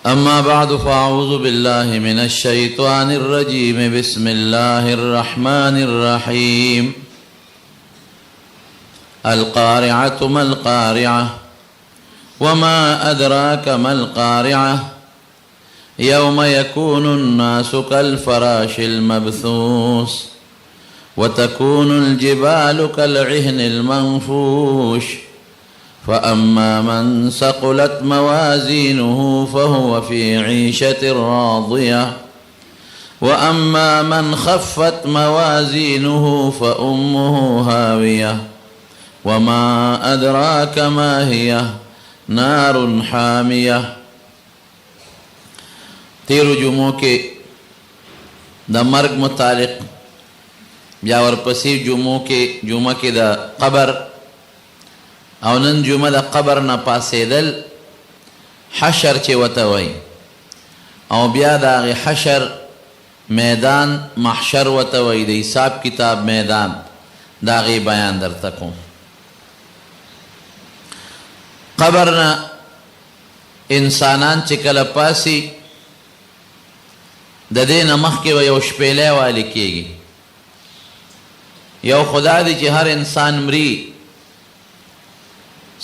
أما بعد فأعوذ بالله من الشيطان الرجيم بسم الله الرحمن الرحيم القارعة ما القارعة وما أدراك ما القارعة يوم يكون الناس كالفراش المبثوث وتكون الجبال كالعهن المنفوش فأما من ثقلت موازينه فهو في عيشة راضية وأما من خفت موازينه فأمه هاوية وما أدراك ما هي نار حامية. تیرو جمعوں کے دا مرگ متعلق بیا ورپسې جمعه کې دا قبر او نن جمعه د قبر نه پاسېدل حشر چې ورته وایي او بیا د هغې حشر میدان محشر ورته وایي د حساب کتاب میدان د هغې بیان درته کوم. قبر نه انسانان چې کله پاسي د دې نه مخکې به یو شپېلی والی کېږي. یو خدا دی چې هر انسان مري،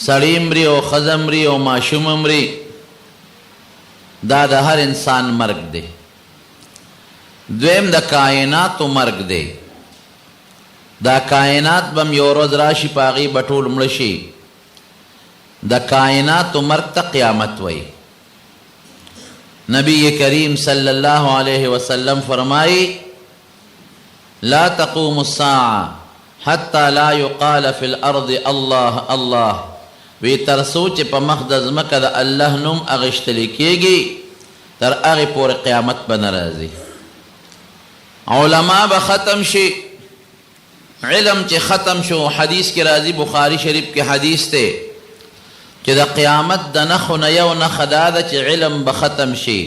سړی مري او ښځه مري او ماشوم مري، دا د هر انسان مرګ دی. دویم د کائناتو مرګ دی. دا کائنات به م یو ورځ راشي په هغې به ټول مړه شي. د کائناتو مرګ ته قیامت وایي. نبی کریم صلی اللہ علیہ وسلم فرمائی لا تقوم الساعة حتى لا يقال في الارض اللہ اللہ، وی تر سوچ پا مخدز مکد اللہ نم اغشتلی کیگی تر اغی پور قیامت بنرازی. علماء با ختم شی، علم چی ختم شو. حدیث کی رازی بخاری شریف کی حدیث تے چې د قیامت د نښو نه یو نښه دا ده چې علم به ختم شي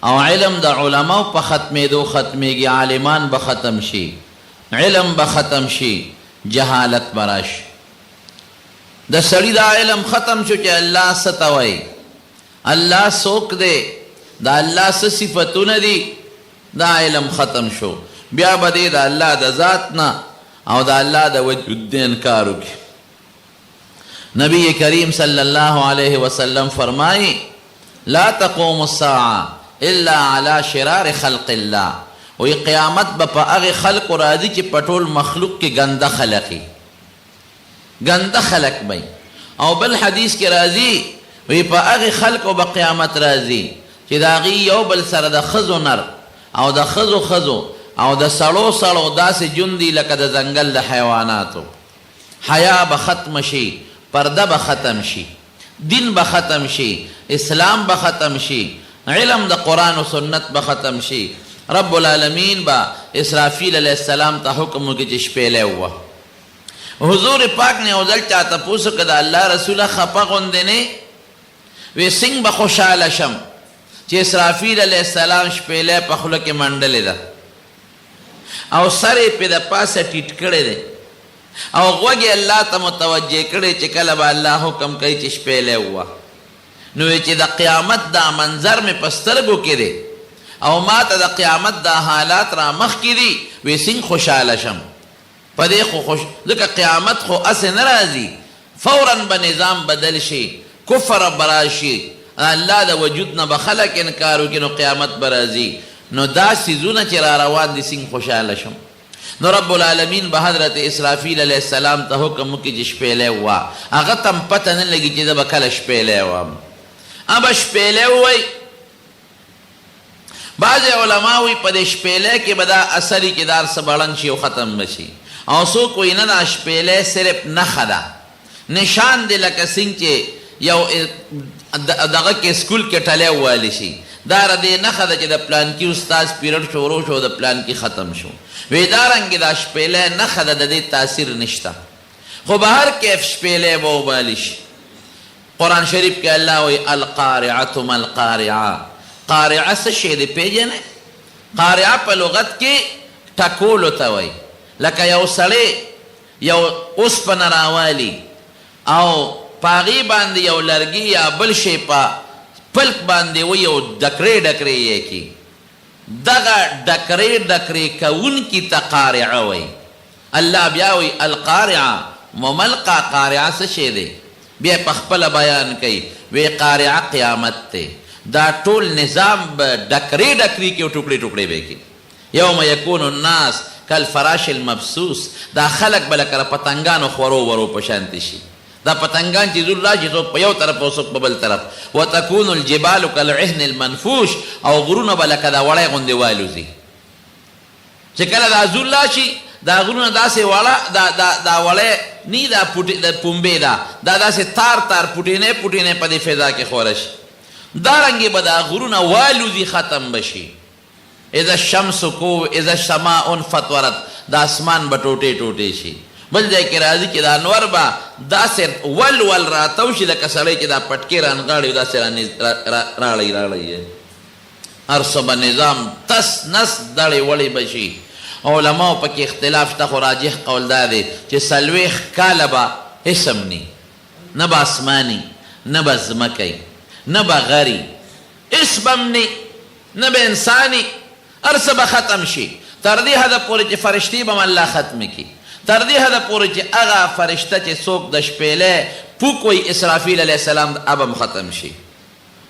او علم د علماو په ختمېدو ختمېږي. عالمان به ختم شي، علم به ختم شي، جهالت به راشي. د سړي دا علم ختم شو چې الله څه ته وایي، الله څوک دی، د الله څه صفتونه دي، دا علم ختم شو. بیا به دی د الله د ذات نه او د الله د وجود نه انکار وکړي. نبی کریم صلی اللہ علیہ وسلم فرمائی لا تقوم الساعة الا على شرار خلق اللہ، وی قیامت با پا اغی خلق راضی چی پٹول مخلوق کی گندہ خلقی، گندہ خلق بای. او بل حدیث کی راضی وی پا اغی خلق با قیامت راضی چی دا اغی یو بل سر دا خزو نر او دا خزو خزو او دا سڑو سڑو دا سی جندی لکا دا زنگل دا حیواناتو. حیا با ختم شی، پردہ با ختم شي، دین با ختم شي، اسلام با ختم شي، علم دا قرآن و سنت با ختم شي. رب العالمین با اسرافیل علیہ السلام تا حکم کی چشپیلے ہوا. حضور پاک نے اوزل چاہتا پوسو کہ دا اللہ رسولہ خپا غندنے وی سنگ با خوشحال شم چی اسرافیل علیہ السلام شپیلے پا خلق منڈل دا او سر پی دا پاس ٹیٹ کڑے دے او غوگی اللہ تا متوجہ کرے چی کلب اللہ حکم کئی چی شپیلے ہوا. نوی چی دا قیامت دا منظر میں پسترگو کی دے او ما تا دا قیامت دا حالات را مخ کی دی وی سنگ خوشحال شم پدے خو خوش دکا قیامت خو اس نرازی فوراً با نظام بدل شی، کفر براشی، اللہ دا وجودنا بخلق انکارو کی نو قیامت برازی. نو دا سیزونا چی را روان دی سنگ خوشحال شم. نو رب العالمین با حضرت اسرافیل علیہ السلام تا حکم کی جی شپیلے ہوا. اغتم پتہ نن لگی چی دا بکل شپیلے ہوا. اب شپیلے ہوئی بعض علماءوی پا دے شپیلے کی بدا اثری کی دار سبڑن شی و ختم بشی. او سو کوئی ندا شپیلے صرف نخدا نشان دے لکا سنگ چی یو دغا کے سکول کے ٹھلے والی شی دار دے نخدا چی دا پلان کی استاز پیرڈ شروع شو دا پلان کی ختم شو. ویدارنگی دا شپیلے نخدا دا دے تاثیر نشتا. خو بہر کیف شپیلے بو بالیش. قرآن شریف کے اللہ وی القارعۃ ما القارعہ. قارعہ سے شید پیجنے قارعہ پا لغت کی ٹکولو تاوی لکا یو سڑے یو اس پا نراوالی او پاغی باندی یو لرگی یا بل شی پا پلک باندې وي او ډکرې ډکرې یې کی دغه ډکرې ډکرې کوونکي ته قارعه وي الله بیا وي القارعه مملقه قارعه څه شی دی بیا په خپله بیان کوي وی قارعه قیامت دی دا ټول نظام به ډکرې ډکرې کې او ټوکړې ټوکړې به کې یوم یکون الناس کالفراش المبثوث دا خلق به لکه پتنګانو خورو ورو په شانتې شي دا پتنګان چې ځول راشي څوک په یو طرف او څوک په بل طرف وتکون الجبال کالعهن المنفوش او غرونه به لکه دا وړی غوندې والوځي چې کله دا ځول راشي دا غرونه داسې وړه دا وړی نی دا پنبې دا داسې تار تار پوټینې پوټینې په دې فضا کې خوره شي دارنګې به دا غرونه والوځي ختم بشي اذا الشمس کو اذا السماء انفطرت دا اسمان به ټوټې ټوټې شي بل ځای کې راځي چې دا انور به داسې ول ول راتاو شي لکه سړی چې دا پټکې رانغاړي داسې راړی هر څه به نظام تس نس دړې وړې به شي علماو پکې اختلاف شته خو راجح قول دا دی چې 40 کاله به اسم نی نه به اسماني نه به ځمکی نه به غري اسم هم نی نه به انساني هر څه به ختم شي تر دې حده پورې چې فرشتې به م الله ختم کړي تر دې حده پورې چې هغه فرشته چې څوک د شپېلې پوک وی اسرافیل علیه السلام اب هم ختم شي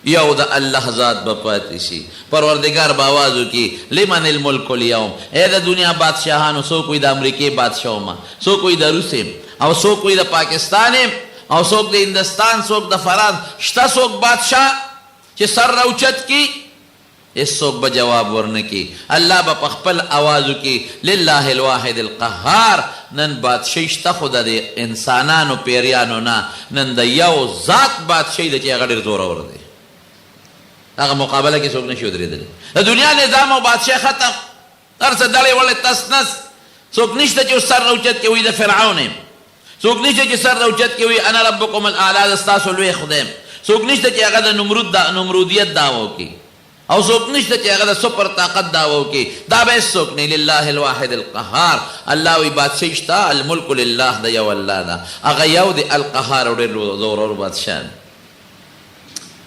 یو د الله ذات به پاتې شي پروردګار به آواز وکړي لمن الملک اليوم ای د دنیا بادشاهانو څوک وي د امریکې بادشاه وم څوک وي د روس او څوک وي د پاکستان او څوک د هندستان څوک د فرانس شته څوک بادشاه چې سر راوچت کي هیڅوک به جواب ورنه کی الله به په خپل آواز وکړي لله الواحد القهار نن بادشاهي شته خو د انسانانو پیریانو نه نن د یو ذات بادشاهي ده چې هغه ډېر زورور دی هغه مقابله کې څوک نشي ودرېدلی د دنیا نظام او بادشاه ختم هر څه دړې وړې تس نس څوک نشته چې سر راوچت کې وي د فرعون څوک نشته چې سر راوچت کې وي انا ربکم الاعلی ستاسو لوی خدای څوک نشته چې هغه د نمرودیت دعوه وکړي او څوک نشته چې هغه د سپر طاقت دعوه وکړي دا به څوک نه لله الواحد القهار الله وی بادشاهي شته الملک لله د یو الله ده هغه یو د القهار ډېر زورور بادشاه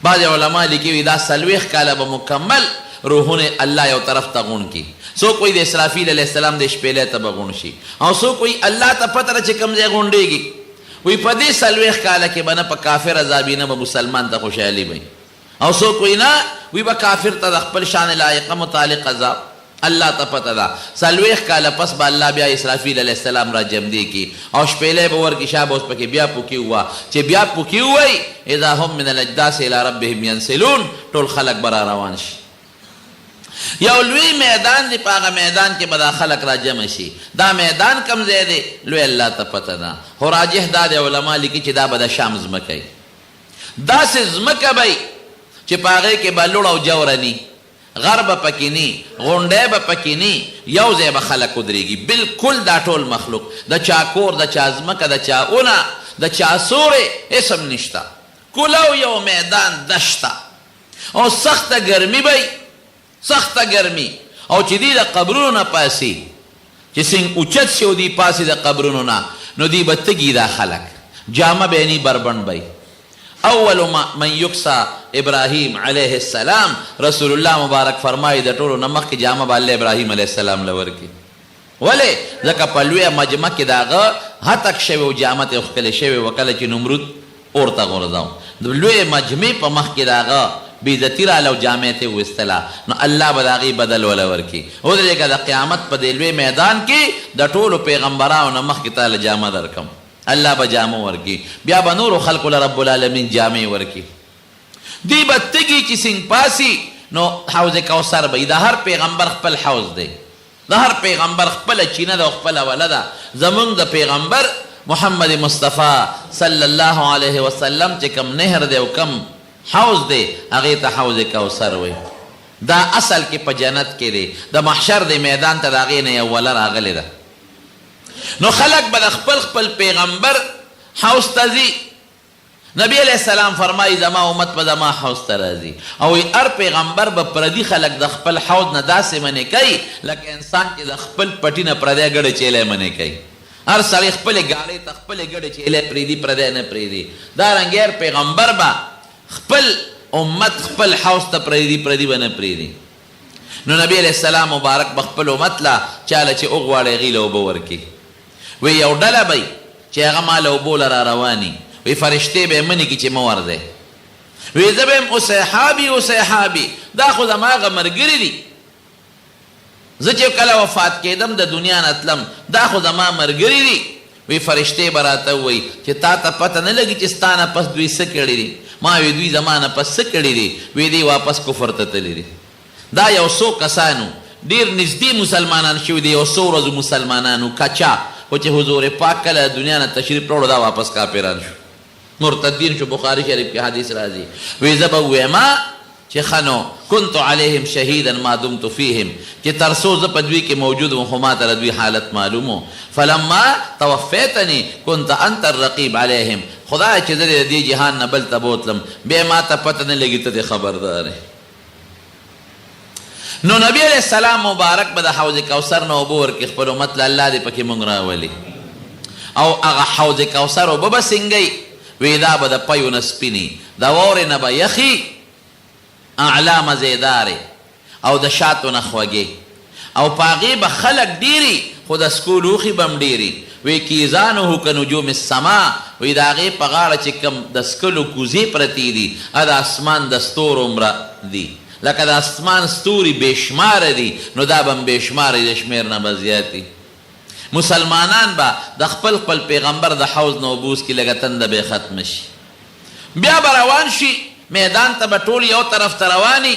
بعض علما لیکي وي دا 40 کاله به مکمل روحونه الله یو طرف ته غون کی څوک وایي د اسرافیل علیه السلام د شپېلې ته به غون شي او څوک وایي الله ته پته ده چې کوم ځای غونډېږي وایي په دې 40 کاله کې به نه په کافر عذابي نه به مسلمان ته خوشحالي وي او څوک وایي نه وی به کافر ته د خپل شان لایقه متعلق عذاب الله ته پته ده 40 کاله پس به الله بیا اسرافیل علیه السلام را جمدی کی او شپېلې به ورکړي شابه اوس پکې بیا پوکي ووه چې بیا پوکي ووایي اذا هم من الاجداث الى ربهم ینسلون ټول خلک به را روان شي یو لوی میدان دی په هغه میدان کې به دا خلک را جمع شي دا میدان کوم ځای دی لوی الله ته پته ده خو راجح دا د علما لیکي چې دا به د شام ځمکه وي داسې ځمکه به چې په هغې کې به لوړ او جوره ني غر به پکې ني غونډی به پکې ني یو ځای به خلک ودرېږي بلکل دا ټول مخلوق د چا کور د چا ځمکه د چا اونه د چا سورې اسم نشته کلو یو میدان دشته او سخته ګرمي به سخته ګرمي او چې دی د قبرونو نه پاسي چې څنګه اوچت شي او دی پاسي د قبرونو نه نو دی به تږي دا خلک جامه به یې ني بربند به اول من یکسا ابراهیم علیه السلام رسول الله مبارک فرمایي د ټولو نه مخکې جامه به الله ابراهیم علیه السلام له ورکړي ولې ځکه په لویه مجمع کې د هغه هتک شوی او جامه ته ښکلې شوې وه کله چې نمرود اور ته غورځاو د لویې مجمع په مخ کې د هغه بېعزتي راله او جامې ته ویستله نو الله به د هغې بدل وله ورکړي ودرېږه د قیامت په دې لوی میدان کې د ټولو پیغمبرانو نه مخکې تاله جامه درکم الله به جامه ورکي بیا به نورو خلکو له رب العالمین جامې ورکي دی به تږي چې څنګه پاسي نو حوض کوثر به د هر پیغمبر خپل حوض دی د هر پیغمبر خپله چینه ده او خپله وله ده زمونږ د پیغمبر محمد مصطفی صلی الله علیه وسلم چې کم نهر دی او کم حوض دی هغې ته حوض کوثر وی دا اصل کې په جنت کې دی د محشر د میدان ته د هغې نه یو وله راغلې ده نو خلق به د خپل پیغمبر حوض ته ځي نبی علیہ السلام فرمایي زما امت به زما حوض ته راځي او هر پیغمبر به پردي خلک د خپل حوض نه داسې منې کوي لکه انسان چې د خپل پټي نه پردی ګډه چیلی منې کوي هر سړی خپلې ګاړې ته خپلې ګډې چیلی پرېږدي پردی نه پرېږدي دارنګې هر پیغمبر به خپل امت خپل حوض ته پریدي به نه پریدي. نو نبی علیہ السلام مبارک بخپل امت لا چاله چې وغواړي هغې له اوبه ورکړي. وی یو ډله به چې هغه ما له اوبو له را رواني، وی فرشتې به یې منې کړي چې مه ورځئ. وی زه به یم اوصحابي دا خو زما هغه ملګري دي، زه چې کله وفات کېدم د دنیا نه تلم دا خو زما ملګري دي. وی فرشتې به راته ووایي چې تا ته پته نه لګي چې ستا نه پس دوی څه کړي دي؟ ما وی دوی زما نه پس څه کړي دي؟ وی دوی واپس کفر ته تللي دي. دا یو څو کسانو ډېر نږدې مسلمانان شوي دي، یو څو ورځو مسلمانانو کچا، خو چې حضور پاک کله دنیا نه تشریف راوړو دا واپس کافران شو، مرتدین شو. بخاري شریف کې حدیث راځي. وی زه به ووایم چې ښه نو کنت علیهم شهیدا ما دمت فیهم، چې تر څو زه په دوی کې موجود وم خو ما ته د دوی حالت معلوم و. فلما توفیتنی کنت انت الرقیب علیهم، خدای چې زه د دې جهان نه بل ته بوتلم بیا ما ته پته نه لګي ته دې خبردار یې. نو نبی علیہ السلام مبارک به د حوض کوثر نه اوبه ورکړي خپل امت له، الله دې پکې مونږ راولي. او هغه حوض کوثر اوبه به سینګئ، وی دا به د پیو نه سپینې، د واورې نه به یخي، اعلا مزیدارې او د شاتو نه خوږې، او په هغې به خلک ډېري خو د سکو لوښي به هم ډېري. وی کیزانه کنجوم السما، وی د هغې په غاړه چې کوم د سکلو کوزې پرتې دي د اسمان د ستورو عمره دي، لکه د اسمان ستوري بېشماره دي، نو دا به هم بېشماره د شمېر نه به زیات دي. مسلمانان به د خپل پیغمبر د حوض نه اوبه وڅکي، لږه تنده به یې ختمه شي. بیا به روان شي میدان ته به ټول یو طرف ته رواني،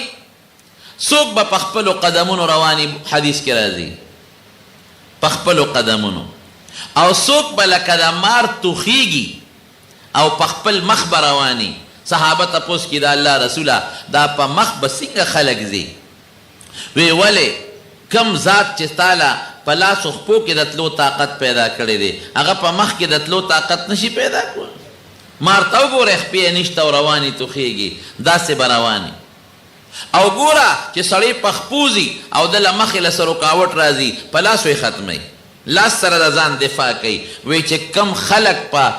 څوک به په خپلو قدمونو رواني، حدیث کې راځي په خپلو قدمونو، او څوک به لکه د مار توخیږي او په خپل مخ به رواني. صحابه تپوس کې د الله رسوله دا په مخ به څنګه خلک ځي؟ وی ولې کم ذات چې تاله په لاسو خپو کې د تلو طاقت پیدا کړی دی هغه په مخ کې د تلو طاقت نشي پیدا کړو. مار ته وګوره خپې یې نشته او روانې توخیږي، داسې به روانې. او ګوره چې سړی په خپو ځي او د له مخې له څه رکاوټ راځي په لاسو یې ختموي، لاس سره د ځان دفاع کوي. وی چې کم خلک په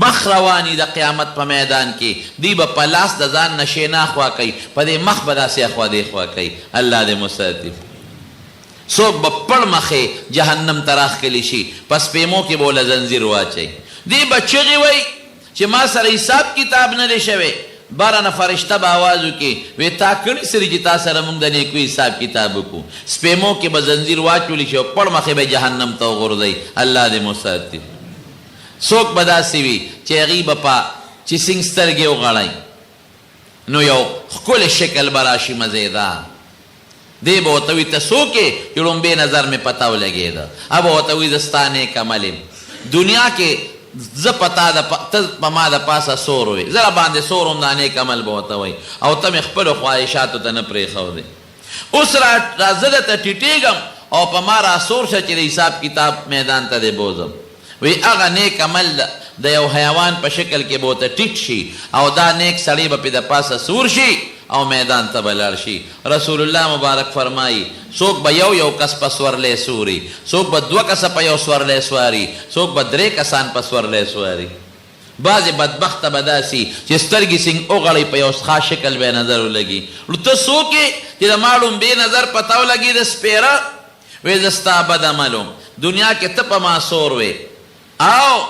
مخ رواني د قیامت په میدان کې دی به په لاس د ځان نه شینا خوا کوي، په دې مخ به داسې اخوا دې خوا کوي. الله دې مساتف. څوک به پړ مخې جهنم ته راښکلي شي، په سپېمو کې به له زنځیر واچوي. دی به چغې وی چې ما سره حساب کتاب نه دی شوی. باره نه فرشته به آواز وکړي وی تا کړي سري چې تا سره موږ د نیکو حساب کتاب وکړو. سپېمو کې به زنځیر واچولی شي او پړ مخې به جهنم ته وغورځوي. الله دې مساتف. څوک به داسې وي چې هغې به په چې سینګ سترګې وغړی نو یو ښکلی شکل به راشي مزیدار. دی به ورته وي ته څوک یې چې لومبې نظر مې پته ولګېده. اب ورته وي زه ستا نیک عمل یم. دنیا کې زه په ته په ما د پاسه سور وې، زه را باندې سور وم، دا نیک عمل به ورته وایي، او ته مې خپلو خواهشاتو ته نه پرېښودې. اوس را زه درته ټیټېږم او په ما را سور شه چې د حساب کتاب میدان ته دې بوځم. وی هغه نیک عمل د یو حیوان په شکل کې به ورته ټیټ شي او دا نیک سړی به پې د پاسه سور شي او میدان ته به لاړ شي. رسول الله مبارک فرمایي څوک به یو کس په سورلی سوري، څوک به 2 کسه په یو سورلی سواري، څوک به 3 کسان په سورلی سواري. بعضې بدبخته به داسي چې سترګې سینګ وغړی په یو خاص شکل به نظر ولګي. ته څوک یې چې د ما لومبې نظر پته ولګي د سپېره؟ وی زه ستا بد عمل وم، دنیا کې ته په ما سور وې او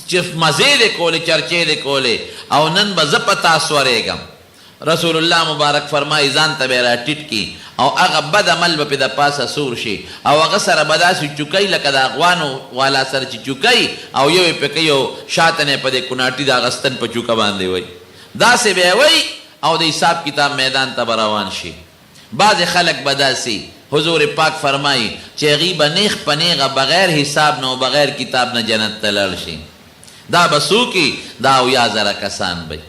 چې مزې دې کولې چرچې دې کولې او نن به زه په تا سورېږم. رسول الله مبارک فرمایي ځان ته به یې راټیټ کي او هغه بد عمل به پې د پاسه سور شي او هغه سره به داسې چوکۍ لکه د اغوانو والا سره چې چوکۍ او یو یې پې کوي او شاته نه یې په دې کوناټي د هغه ستن په چوکه باندې وایي، داسې به یې وایي او د حساب کتاب میدان ته به روان شي. بعضې خلک به داسې حضور پاک فرمایي چې هغې به نیغ په نیغه بغیر حساب نه او بغیر کتاب نه جنت ته لاړ شي. دا به څوک دا 80,000 کسان به.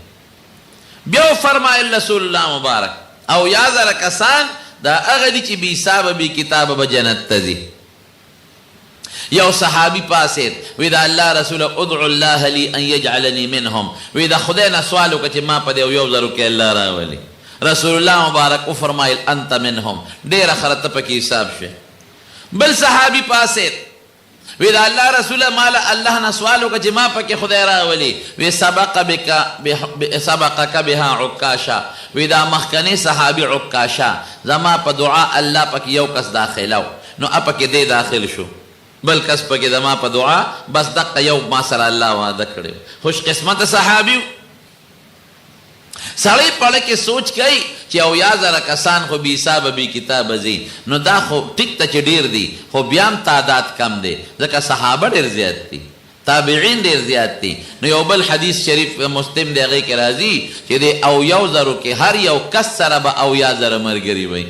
بیا فرمایل رسول الله مبارک 80,000 کسان دا هغه دي چې بې حسابه بې کتابه به جنت ته ځي. یو صحابي پاسید وی دا الله رسول ادعو الله لی ان یجعلنی منهم، وی دا خدای نه سوال وکړه چې ما په دې 1,000 کې الله راولي. رسول الله مبارک وفرمایل انت منهم، ډېره خره ته پکې حساب شه. بل صحابي پاسید وی دا الله رسول مال الله نه سوال وکړه چې ما پکې خدای راولي وی سبقک بها عکاشا وی دا مخکنی صحابي عکاشا زما په دعا الله پکې یو کس داخلو نو اپکې دی داخل شو بل کس پکې زما په دعا بس دقه یو ما سره الله وعده کړی خوش قسمت صحابي سړی پړه کې سوچ کوي چې او یا زره کسان خو بې حسابه بې کتابه ځي نو دا خو ټیک ته چې ډېر دي خو بیا هم تعداد کم دی ځکه صحابه ډېر زیات دي تابعین ډېر زیات دي نو یو بل حدیث شریف مسلم دی هغې کې راځي چې د او یو زرو کې هر یو کس سره به او یا زره ملګري وي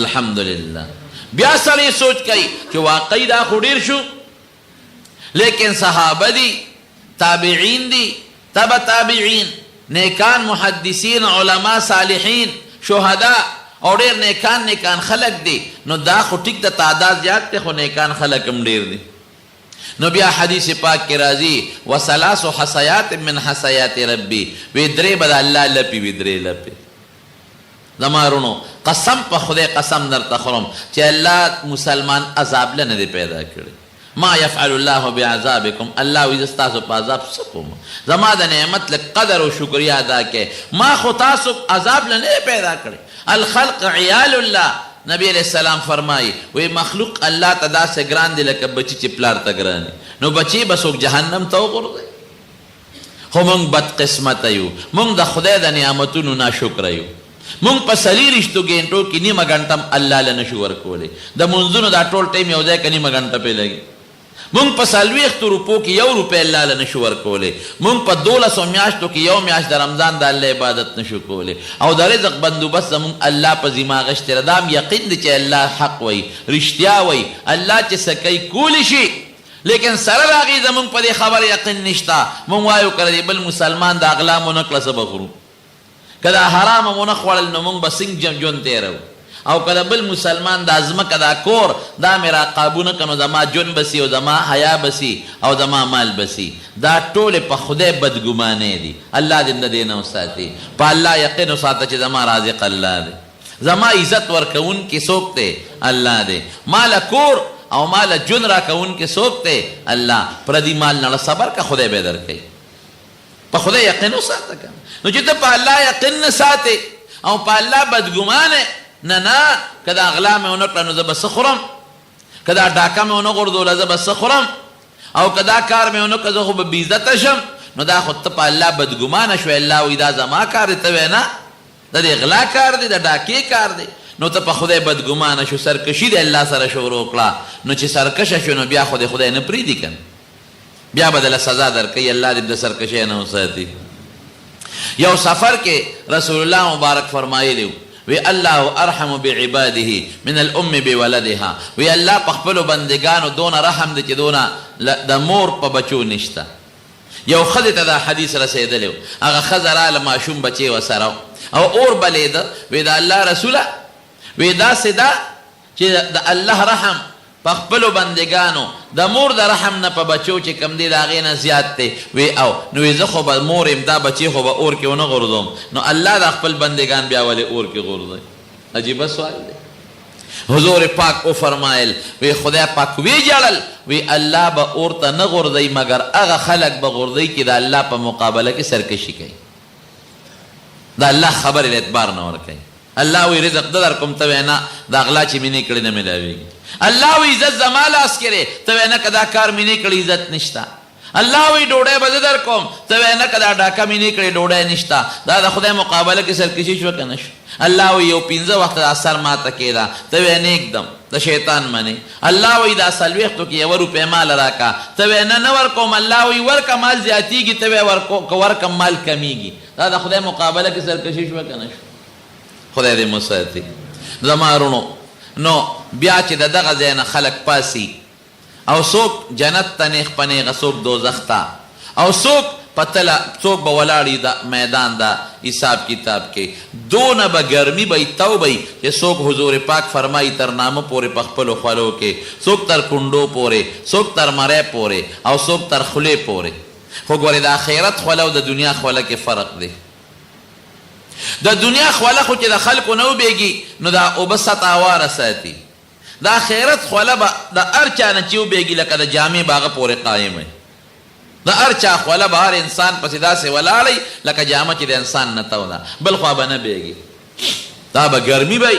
الحمدلله بیا سړی سوچ کوي چې واقعي دا خو ډېر شو لیکن صحابه دي تابعین دي تبع تابعین نیکان محدثین علماء صالحین شهدا او ډېر نیکان خلق دي نو دا خو ټیک د تعداد زیات دی خو نیکان خلق هم ډېر دي نو بیا حدیث پاک کې راځي وثلاث حسیات من حسیات ربی وی درې به د الله لپې وي درې لپې زما رونو قسم په خدای قسم درته خورم چې الله مسلمان عذاب له نه دی پیدا کړی ما يفعل الله بعذابكم الله وی ستاسو په عذاب څه کوم زما د نعمت لږ قدر او شکریا ادا کې ما خو تاسو عذاب له نه پیدا کړی الخلق عیال الله نبی علیہ السلام فرمایي وی مخلوق الله ته داسې ګران دی لکه بچي چې پلار ته ګران نو بچي به څوک جهنم ته وغورځوي خو موږ بدقسمته یو موږ د خدای د نعمتونو ناشکره یو موږ په څلېرویشتو ګنټو کې نیمه ګنټه هم الله له نشو ورکولی د منځونو دا ټول ټایم یو ځای که نیمه ګنټه پرې لګي موږ په 40 روپو کې 1 روپۍ الله له نشو ورکولی موږ په 1200 میاشتو کې یو میاشت د رمضان د الله عبادت نشو کولی او د رزق بندوبست زموږ الله په ذمه اخیستی ده دا هم یقین دی چې الله حق وایي رښتیا وایي الله چې څه کوي کولی شي لیکن سره د هغې زموږ په دې خبر یقین نشته موږ وایو که د بل مسلمان د اغلا مو نه کړه څه به خورو که دا حرامه مو نه خوړل نو موږ به څنګه ژوند تېروو او که د بل مسلمان دا ځمکه دا کور دا مې را قابو نه کړه نو زما ژوند بسي او زما حیا بسي او زما مال بسي دا ټولې په خدای بدګمانۍ دي الله دې د دې نه وساتي په الله یقین وساته چې زما رازق الله دی زما عزت ورکوونکی څوک دی الله دی ماله کور او ماله ژوند راکوونکی څوک دی الله پردي مال نه صبر که خدای به درکوي په خدای یقین وساته که نو چې ته په الله یقین نه ساتې او په الله بدګمانې نه که دا اغلا مې ونه کړه نو زه به څه خورم که دا ډاکه مې ونه غورځوله زه به څه خورم او که دا کار مې ونه کړه زه خو به بېعزته شم نو دا خو ته په الله بدګمانه شوې الله وایي دا زما کار دی ته وایې نه دا د اغلا کار دی د ډاکې کار دی نو ته په خدای بدګمانه شو سرکشي د الله سره شروع کړه نو چې سرکشه شو نو بیا خو د خدای نه پرېږدي که بیا به دله سزا درکوي الله دې د سرکشۍ نه وساتي یو سفر کې رسول الله مبارک فرمایلی وی الله ارحم بعباده من الام بولدها وی الله په خپلو بندگانو دونه رحم دی چې دونه د مور په بچو نشته یو ښځې ته دا حدیث رسېدلی و هغه ښځه راله ماشوم بچی ورسره او اور بلیده وی د الله رسوله وی داسې ده چې د الله رحم په خپلو بندگانو د مور د رحم نه په بچو چې کم دی د هغې نه زیات دی وی او نو وی زه خو به مور یم دا بچې خو به اور کې ونه غورځوم نو الله د خپل بندگان بیا ولې اور کې غورځوي عجیبه سوال دی حضور پاک وفرمایل وی خدای پاک وی جړل وی الله به اور ته نه غورځوي مګر هغه خلک به غورځوي چې د الله په مقابله کې سرکشي کوي د الله خبرې اعتبار نه ورکوي الله وی رزق ده در کوم ته وایې نه دا غلا چې مې نه کړې نه میلاویږي الله وی عزت زما لاس کې دی ته وایې نه که دا کار مې نه کړی عزت نشته الله وی ډوډۍ به زه در کوم ته وایې نه که دا ډاکه مې نه کړې ډوډۍ نشته دا د خدای مقابله کې سرکشي شوه که نه شو الله وی یو 15 وخته دا سر ماته کېده ته وایې نه اکدم د شیطان منې الله وی دا 40 کې 1 روپۍ مال راکه ته وایې نه ورکوم الله وی ورکه مال زیاتېږي ته وایې که ورکم مال کمیږي دا د خدای مقابله کې سرکشي شوه که نه شو خدای دې مو ساتي زما رونو نو بیا چې د دغه ځای نه خلک پاسي او څوک جنت ته نیغ په نیغه څوک دوزخ ته او څوک په تله څوک به ولاړي د میدان د حساب کتاب کې دونه به ګرمي به تو به چې څوک حضور پاک فرمایي تر نامه پورې په خپلو خولو کې څوک تر کونډو پورې څوک تر مرۍ پورې او څوک تر خولې پورې خو ګورې د آخرت خوله او د دنیا خوله کې فرق دی د دنیا خوله خو چې د خلکو نه وبېږي نو دا اوبه سطح واره ساتي دا خیرت خوله به د هر چا نه چې وبېږي لکه د جامې به هغه پورې قایم وي د هر چا خوله به هر انسان پسې داسې ولاړی لکه جامه چې د انسان نه تو ده بل خوا به نه بېږي دا به ګرمي به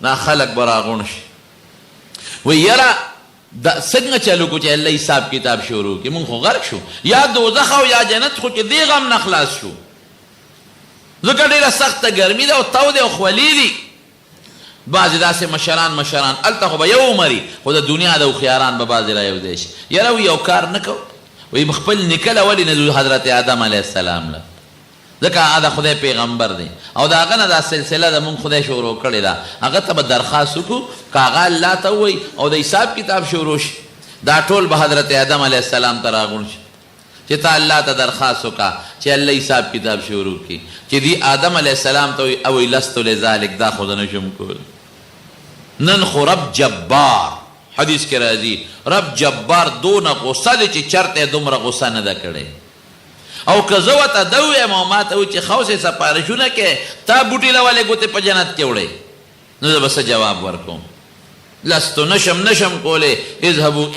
دا خلک به راغونډ شي وی یاره څنګه چلو کو چې الله حساب کتاب شروع کړي مونږ خو غرق شو یا دوزخ او یا جنت خو چې دې غم نه خلاص شو ځکه ډېره سخته ګرمي ده او تو دی او خولي دي بعضې داسې مشران هلته خو به یو مري خو د دنیا د هوښیاران به بعضې را یو شي یاره وی یو کار نه کوو وی خپل نیکه ولې نه حضرت آدم علیه السلام له ځکه هغه د خدای پیغمبر دی او د هغه نه دا سلسله د مونږ خدای شروع کړې ده هغه ته به درخواست وکړو که هغه الله ته ووایي او د حساب کتاب شروع شي دا ټول به حضرت آدم علیه السلام ته راغونډ شي چې ته الله ته درخواست وکړه چې الله حساب کتاب شروع کړي چې دی آدم علیه السلام ته وایي اوی لستو لذلک دا خو زه نشم کول نن خو رب جبار حدیث کې راځي رب جبار دونه غصه دی چې چرته دومره غصه نه ده کړې او که زه ورته ده ووایم او ما ته وایي چې خوسې سفارشونه کې تا بوټي له ولې ګوتې په جنت کې وړې نو زه به څه جواب ورکوم لستو نشم کولی اذهبو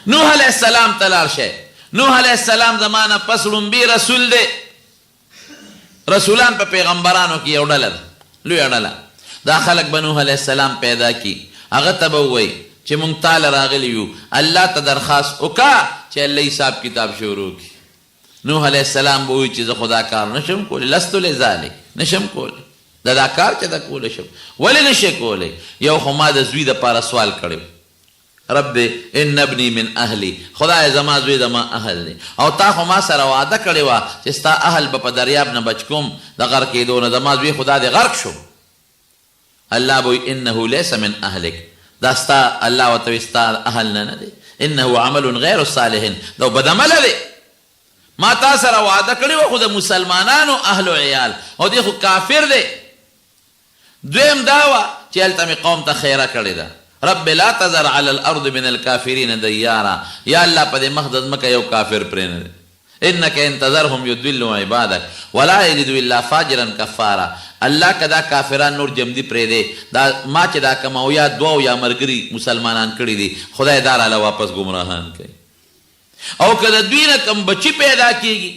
نوح علیه السلام ته لاړ شئ نوح علیه السلام زمانه پس لومبي رسول دی رسولان په پیغمبرانو کې یو ډله ده لویه ډله دا خلک به نوح علیه السلام پیدا کی هغه ته به ووایي چې مونږ تاله راغلی یو الله ته درخواست وکړه چې الله حساب کتاب شروع کړي نوح علیه السلام به وایي چې زه خو دا کار نشم کولی لستو لذلک نشم کولی دا کار چې دا کولی شم ولې نشې کولی یو خو ما د زوی دپاره سوال کړی رب ان ابني من اهلي خدای زما زوی زما اهل دی او تا خو ما سره وعده کړې وه چې ستا اهل به په دریاب نه بچ کوم د غرق کېدو نه زما زوی خدا دې غرق شو الله به وایي انه لیس من اهلک دا ستا الله ورته وایي ستا اهل نه دی انه عمل غیر صالح دا بدعمله دی ما تا سره وعده کړې وه خو د مسلمانانو اهل و عیال او دی خو کافر دی دویم دا وه چې هلته مې قوم ته خیره کړې ده رب لا تذر على الارض من الكافرين ديارا یا الله په دې مخ د ځمکه یو کافر پرې نه دی انك ان تذرهم يضلوا عبادك ولا يلدوا الا فاجرا كفارا الله کدا کافران نور جمدی پرې دی دا ما چې دا کماو یا دعا یا مرګري مسلمانان کړي دي خدای دار علی واپس گمراهان کوي او کله دوی نه کم بچی پیدا کیږي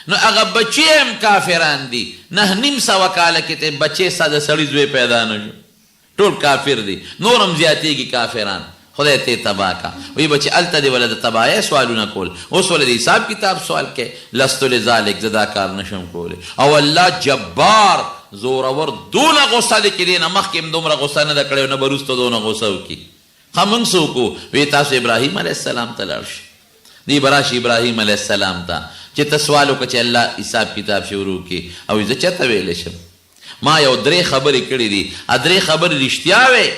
نو هغه بچی هم کافران دي 9.5 کاله کې ته بچی ساده سړی زوی پیدا نه شو ټول کافر دي نورم زیاتېږي کافران خدای ته تباه کا وی بچی الته دی ولې د تباهۍ سوالونه کول اوس ولې د حساب کتاب سوال کې لستو لذلک زه دا کار نشم کولی او الله جبار زورور دونه غصه دی چې دې نه مخکې هم دومره غصه نه ده کړې نه به وروسته دونه غصه وکړي ښه موږ څه وکړو وی تاسو ابراهیم علیه السلام ته لاړ شئ دی به راشي ابراهیم علیه السلام ته چې ته سوال وکړه چې الله حساب کتاب شروع کړي او زه چېرته ویلی شم ما یو 3 خبرې کړې دي 3 خبرې رښتیا وې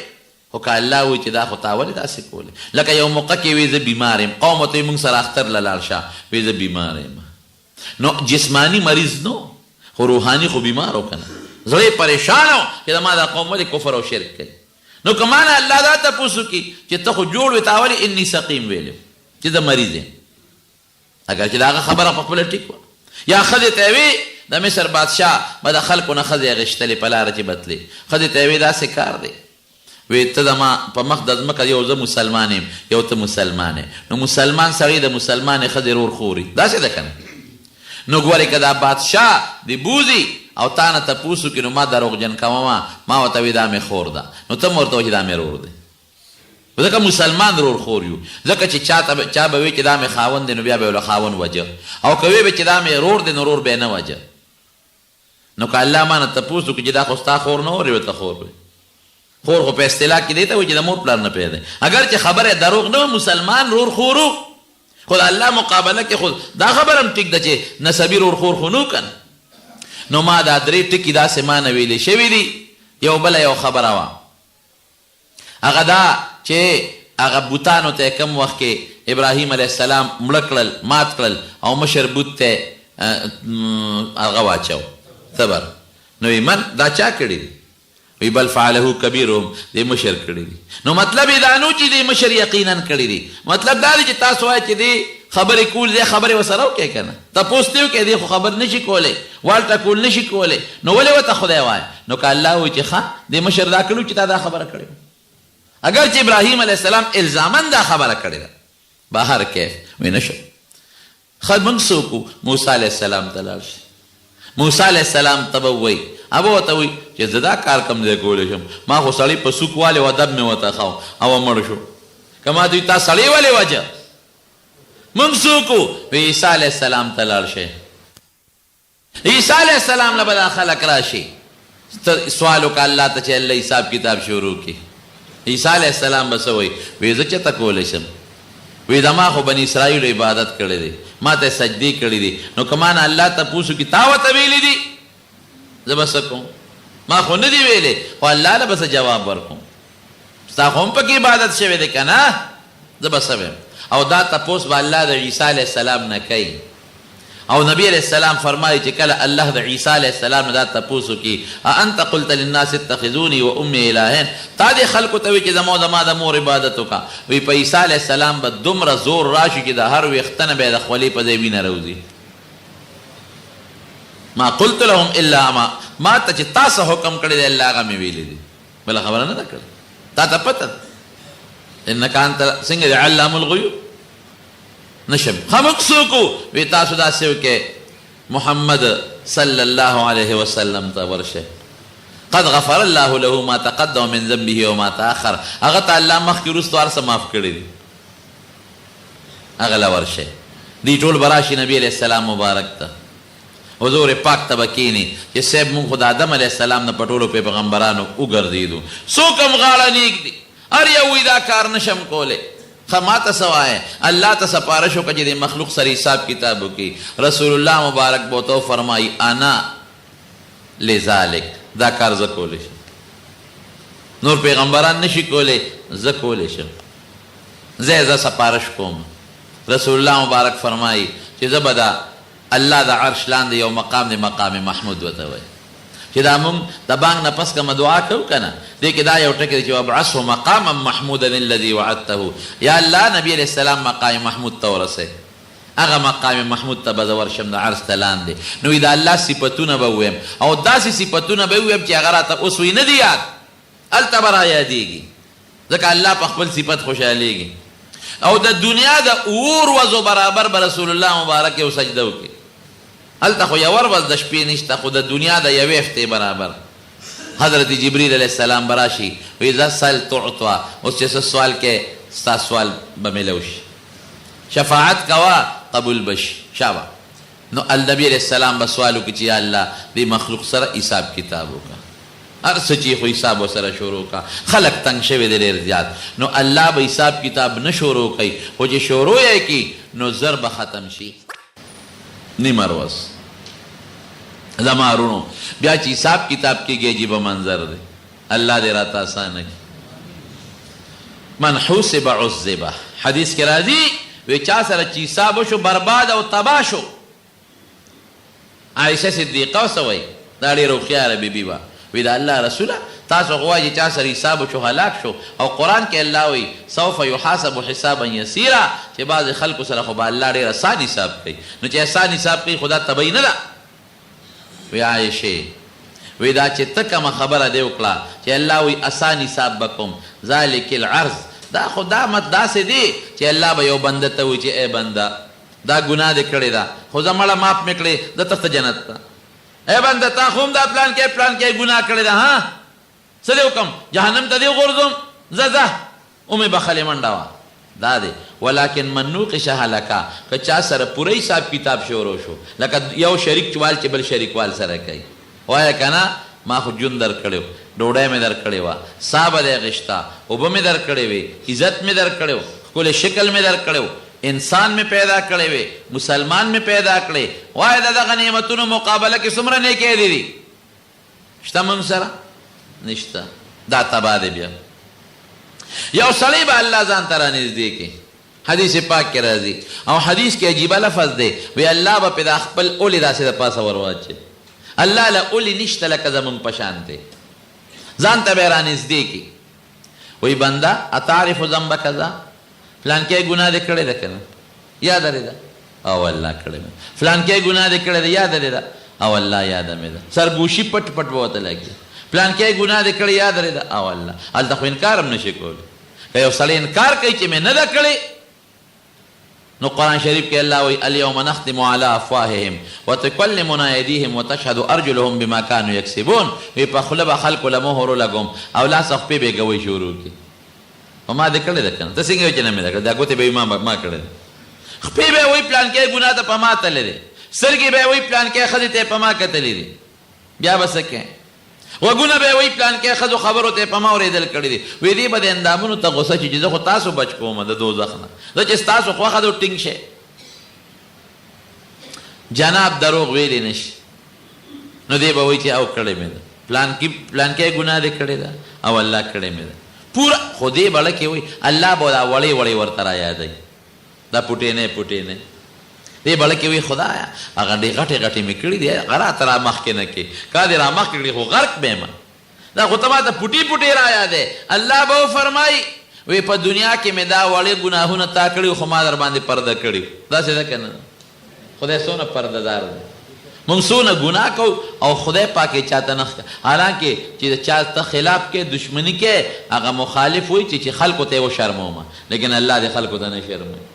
خو که الله وایي چې دا خو تا ولې داسې کولی لکه یو موقع کې وی زه بیمار یم قوم ته موږ سره اختر له لاړ شه وی زه بیمار یم نو جسمانی مریض نو خو روحاني خو بیمار و که نه زړه پریشان و چې زما دا قوم ولې کفر او شرک کوي نو که ما نه الله دا تپوس وکړي چې ته خو جوړ وې تا ولې انی سقیم ویلی چې زه مریض یم اگر چې د هغه خبره په خپله ټیک وه یا ښځې ته وی د مصر بادشاه به د خلکو نه ښځې اغېشتلې په لاره چې بتلې ښځې ته وی داسې کار دی وی ته زما په مخ د ځمکه یو زه مسلمان یم یو ته مسلمان نو مسلمان سړی د مسلمانې ښځې رور خوري داسې ده که نه نو ګورې که دا بادشاه د بوځي او تا نه تپوس وکړي نو ما دروغجن کومه ما ورته وی دا مې خور ده نو ته م ورته وایي چې دا مې رور دی ځکه مسلمان رور خور یو ځکه چې چا به وی چې دا مې خاوند دی نو بیا به یې له خاوند وجه او که وی به چې دا مې رور دی نو رور به یې نه وجه نو که الله ما نه تپوس وکړي چې دا خو ستا خور نه ورې ورته خور وی خور خو په اصطلاح کې دی ته وایي چې د مور پلار نه پیدا اگر چې خبره دروغ نه مسلمان رور خورو خو د الله مقابله کې خو دا خبره هم ټیک ده چې نسبي رور خور خو نه کن نو ما دا 3 ټکي داسې ما نه ویلې شوي دي یو بله یو خبره وه هغه دا چې هغه بوتانو ته کم وخت کې ابراهیم علیه السلام مړه کړل مات کړل او مشر بوت ته هغه واچو صبر نو من دا چا کړي وی بل فعله کبیرهم دې مشر کړی دي. نو مطلب یې دا نو چې دې مشر یقینا کړی دي، مطلب دا دی چې تاسو وایئ چې دې خبرې کول دې خبرې ورسره وکړئ که نه، تپوس دې وکړئ دې خو خبر نشي کولی، والټه کول نشي کولی، نو ولې ورته خدای وایه؟ نو که الله وایي چې ښه دې مشر دا کړي چې تا دا خبره کړې، اگر چې ابراهیم علیه السلام الزاما دا خبره کړې ده بهر کیف وی نشو. ښه موږ څوک وو؟ موسی علیه السلام ته لاړ شي، موسی علیه السلام ته به ووایي ابه ورته وایي چې زه دا کار کم ځای کولی شم، ما خو سړی په سوک والې و ادب مې ورته ښه او مړ شو، که ما دوی تا سړی ولې وجه؟ موږ څوک وو؟ وی عیسی علیه السلام ته لاړ شئ. عیسی علیه السلام له به دا خلک راشي سوال وکړه الله ته چې الله حساب کتاب شروع کړي. عیسی علیه السلام به څه وایي؟ وی زه چېرته کولی شم؟ وی زما خو بني اسرائیلو عبادت کړی دی، ما ته سجدې کړي دي، نو که ما نه الله تپوس وکړي تا ورته ویلي دي زه به څه کوم؟ ما خو نه دي ویلې، خو الله له به څه جواب ورکوم؟ ستا خو هم پکې عبادت شوی دی که نه؟ زه به څه ویم؟ او دا تپوس به الله د عیسی علیه السلام نه کوي. او نبی علیہ السلام فرمایي چې کله الله د عیسی علیه السلام نه دا تپوس وکړي انت قلت للناس اتخذوني و امي الهین، تا دې خلکو ته وایي چې زما د مور عبادت وکړه. وی په عیسی علیه السلام به دومره زور راشي چې د هر ویښته نه به یې د خولې په ځای وینه راوځي. ما قلت لهم الا ما ته چې تاسو حکم کړی دی الله هغه مې ویلی دی، بله خبره نه ده کړې، تا ته پته انک انت څنګه دی علام الغیوب نشم. خمق څوک وی تاسو داسې وکړئ محمد صلی الله علیه وسلم ته ورشه قد غفر الله له ما تقدم من ذنبه وما تاخر، هغه ته الله مخکې وروستو هر څه معاف کړي دي، هغه له ورشه. دی ټول به راشي نبي علیه السلام مبارک ته، حضور پاک ته به کښېني چې صاحب مونږ خو د آدم علیه السلام نه په ټولو پیغمبرانو وګرځېدو، څوک هم غاړه نیږدي، هر یو وایي دا کار نشم کولی. ښه ما ته څه وایه؟ الله ته سپارش وکړه چې د مخلوق سره حساب کتاب وکړي. رسول الله مبارک به ورته وفرمایي انا لذلک، دا کار زه کولی شم، نور پیغمبران نشي کولی، زه کولی شم، زه سپارش کوم. رسول الله مبارک فرمایي چې زه به دا الله د عرش لاندې یو مقام دی مقام محمود ورته وایي چې دا مونږ د بانګ نه پس کومه دعا کوو که نه، دې کې دا یو ټکی دی چې وابعثه مقاما محمودا الذي وعدته، یا الله نبي علیه السلام مقام محمود ته ورسئ، هغه مقام محمود ته به زه ورشم د عرش ته لاندې. نو د الله صفتونه به وویم او داسې صفتونه به وویم چې هغه راته اوس وی نه دي یاد، هلته به رایادېږي، ځکه الله په خپل صفت خوشحالېږي. او د دنیا د اور وزو برابر به رسول الله مبارک یو سجده وکړي، هلته خو یو ورځ د شپې نشته، خو د دنیا د یوې هفتې برابر. حضرت جبریل علیه السلام به راشي وایي اذا سل تعطا، اوس چې څه سوال کې ستا سوال به میلو شي، شفاعت کوه قبول بشي شابه. نو النبي علیه السلام به سوال وکړي چې یا الله دې مخلوق سره حساب کتاب وکړه، هر څه چې خو حساب ورسره شروع کړه، خلک تنګ شوي دی ډېر زیات. نو الله به حساب کتاب نه شروع کوي، خو چې شروع یې کړي نو زر به ختم شي، نیمه ورځ زما ورونو بیا چې حساب کتاب کېږي عجیبه منظر دی، الله دې راته اسانه کړي. من حوسب عذبه، حدیث کې راځي وی چا سره چې حساب وشو برباد او تباه شو. عایشه صدیقه ورته وایي دا ډېره هوښیاره بیبي وه، وی د الله رسوله تاسو خو وایي چې چا سره حساب وشو هلاک شو، او قرآن کې الله وایي سوف یحاسب حسابا یسیرا، چې بعضې خلکو سره خو به الله ډېر اسان حساب کوي. نو چې اسان حساب کوي خو دا طبعي نه ده. وی عایشې وی دا چې ته کومه خبره دې وکړه چې الله وایي اسان حساب به کوم، ذلک العرض، دا خو دا مت داسې دی چې الله به یو بنده ته وایي چې ای بنده دا ګناه دې کړې ده، خو زه مړه معاف مې کړې، زه ترته جنت ته. ای بنده تا خو هم دا پلان کې ګناه کړې ده، ها څه دې وکړم جهنم ته دې وغورځوم، ځه ومې بخلې منډه وه. دا دی ولکن من نوقش هلکه، که چا سره پوره حساب کتاب شروع شو، لکه یو شریک وال چې بل شریک وال سره کوي، وایه که نه ما خو جون در کړی و، ډوډۍ مې در کړې وه، ساه به دې اخېسته، اوبه مې در کړې وې، عزت مې در کړی و، ښکلی شکل مې در کړی و، انسان مې پیدا کړی وې، مسلمان مې پیدا کړی، وایه د دغه نعمتونو مقابله کې څومره نیکۍ دي شته موږ سره؟ نشته. دا تباه دی. بیا یو سړی به الله ځان ته رانږدې کړي، حدیث پاک کې راځي، او حدیث کې عجیبه لفظ دی، وی الله به پې دا خپل اولی داسې د پاسه ور واچوي. الله له اولی نشته لکه زمونږ په شان دی، ځان ته به رانږدې کړي وایي بنده اتعرف ذنب کذا فلانکی ګناه دې کړې ده که نه یاد لرې ده او الله کړې ده فلانکی ګناه دې کړې ده یاد لرې ده او الله یاده مې ده سرګوشي پټ پټ به ورته لګي فلانکی ګناه دې کړې یاد لرې ده او الله هلته خو انکار هم نشي کولی که یو سړی انکار کوي چې مې نه ده کړې نو قرآن شریف کې الله وایي الیوم نختم علی افواههم وتکلمنا ایدیهم وتشهد ارجلهم بما کانوا یکسبون وی په خوله به خلکو له مهر ولګوم او لاس خپې به یې ګوی شروع کړي په ما دې کړې ده که نه ته څنګه وایې چې نه مې ده کړې دا ګوتې به وي ما کړې ده خپې به یې وایي پلانکی ګناه ته په ما تللی دی سترګې به یې وایي پلانکی ښځې ته یې په ما کتلی دي بیا به څه کوې غوږونه به یې وایي پلانکی ښځو خبرو ته یې په ما اورېدل کړي دي وی دې به د اندامونو ته غوسه چې زه خو تاسو بچ کوم د دوزخ نه زه چې ستاسو خوښه ده ټینګ شئ جناب دروغ ویلی نشي نو دی به وایي چې او کړې مې ده پلانکی ګناه دې کړې ده او الله کړې مې ده پوره خو دې بړه کې وایي الله به دا وړې وړې ورته را یادوي دا پوټینې دې بړه کې وایي خدایا هغه ډېر غټې غټې مې کړي دي هغه راته را مخکې نه کې کا دې را مخکې کړي خو غرق به یم دا خو ته ماته پوټې را یادې الله به وفرمایي وی په دنیا کې مې دا وړې ګناهونه تا کړي خو ما در باندې پرده کړي داسې ده که نه خدای څونه پرده دار دی موږ څونه ګناه کوو او خدای پاک یې چاته نه حالانکې چې چا ته خلاف کې دشمني کې هغه مخالف وي چې خلکو ته یې وشرمومه لیکن الله دې خلکو ته نه شرموي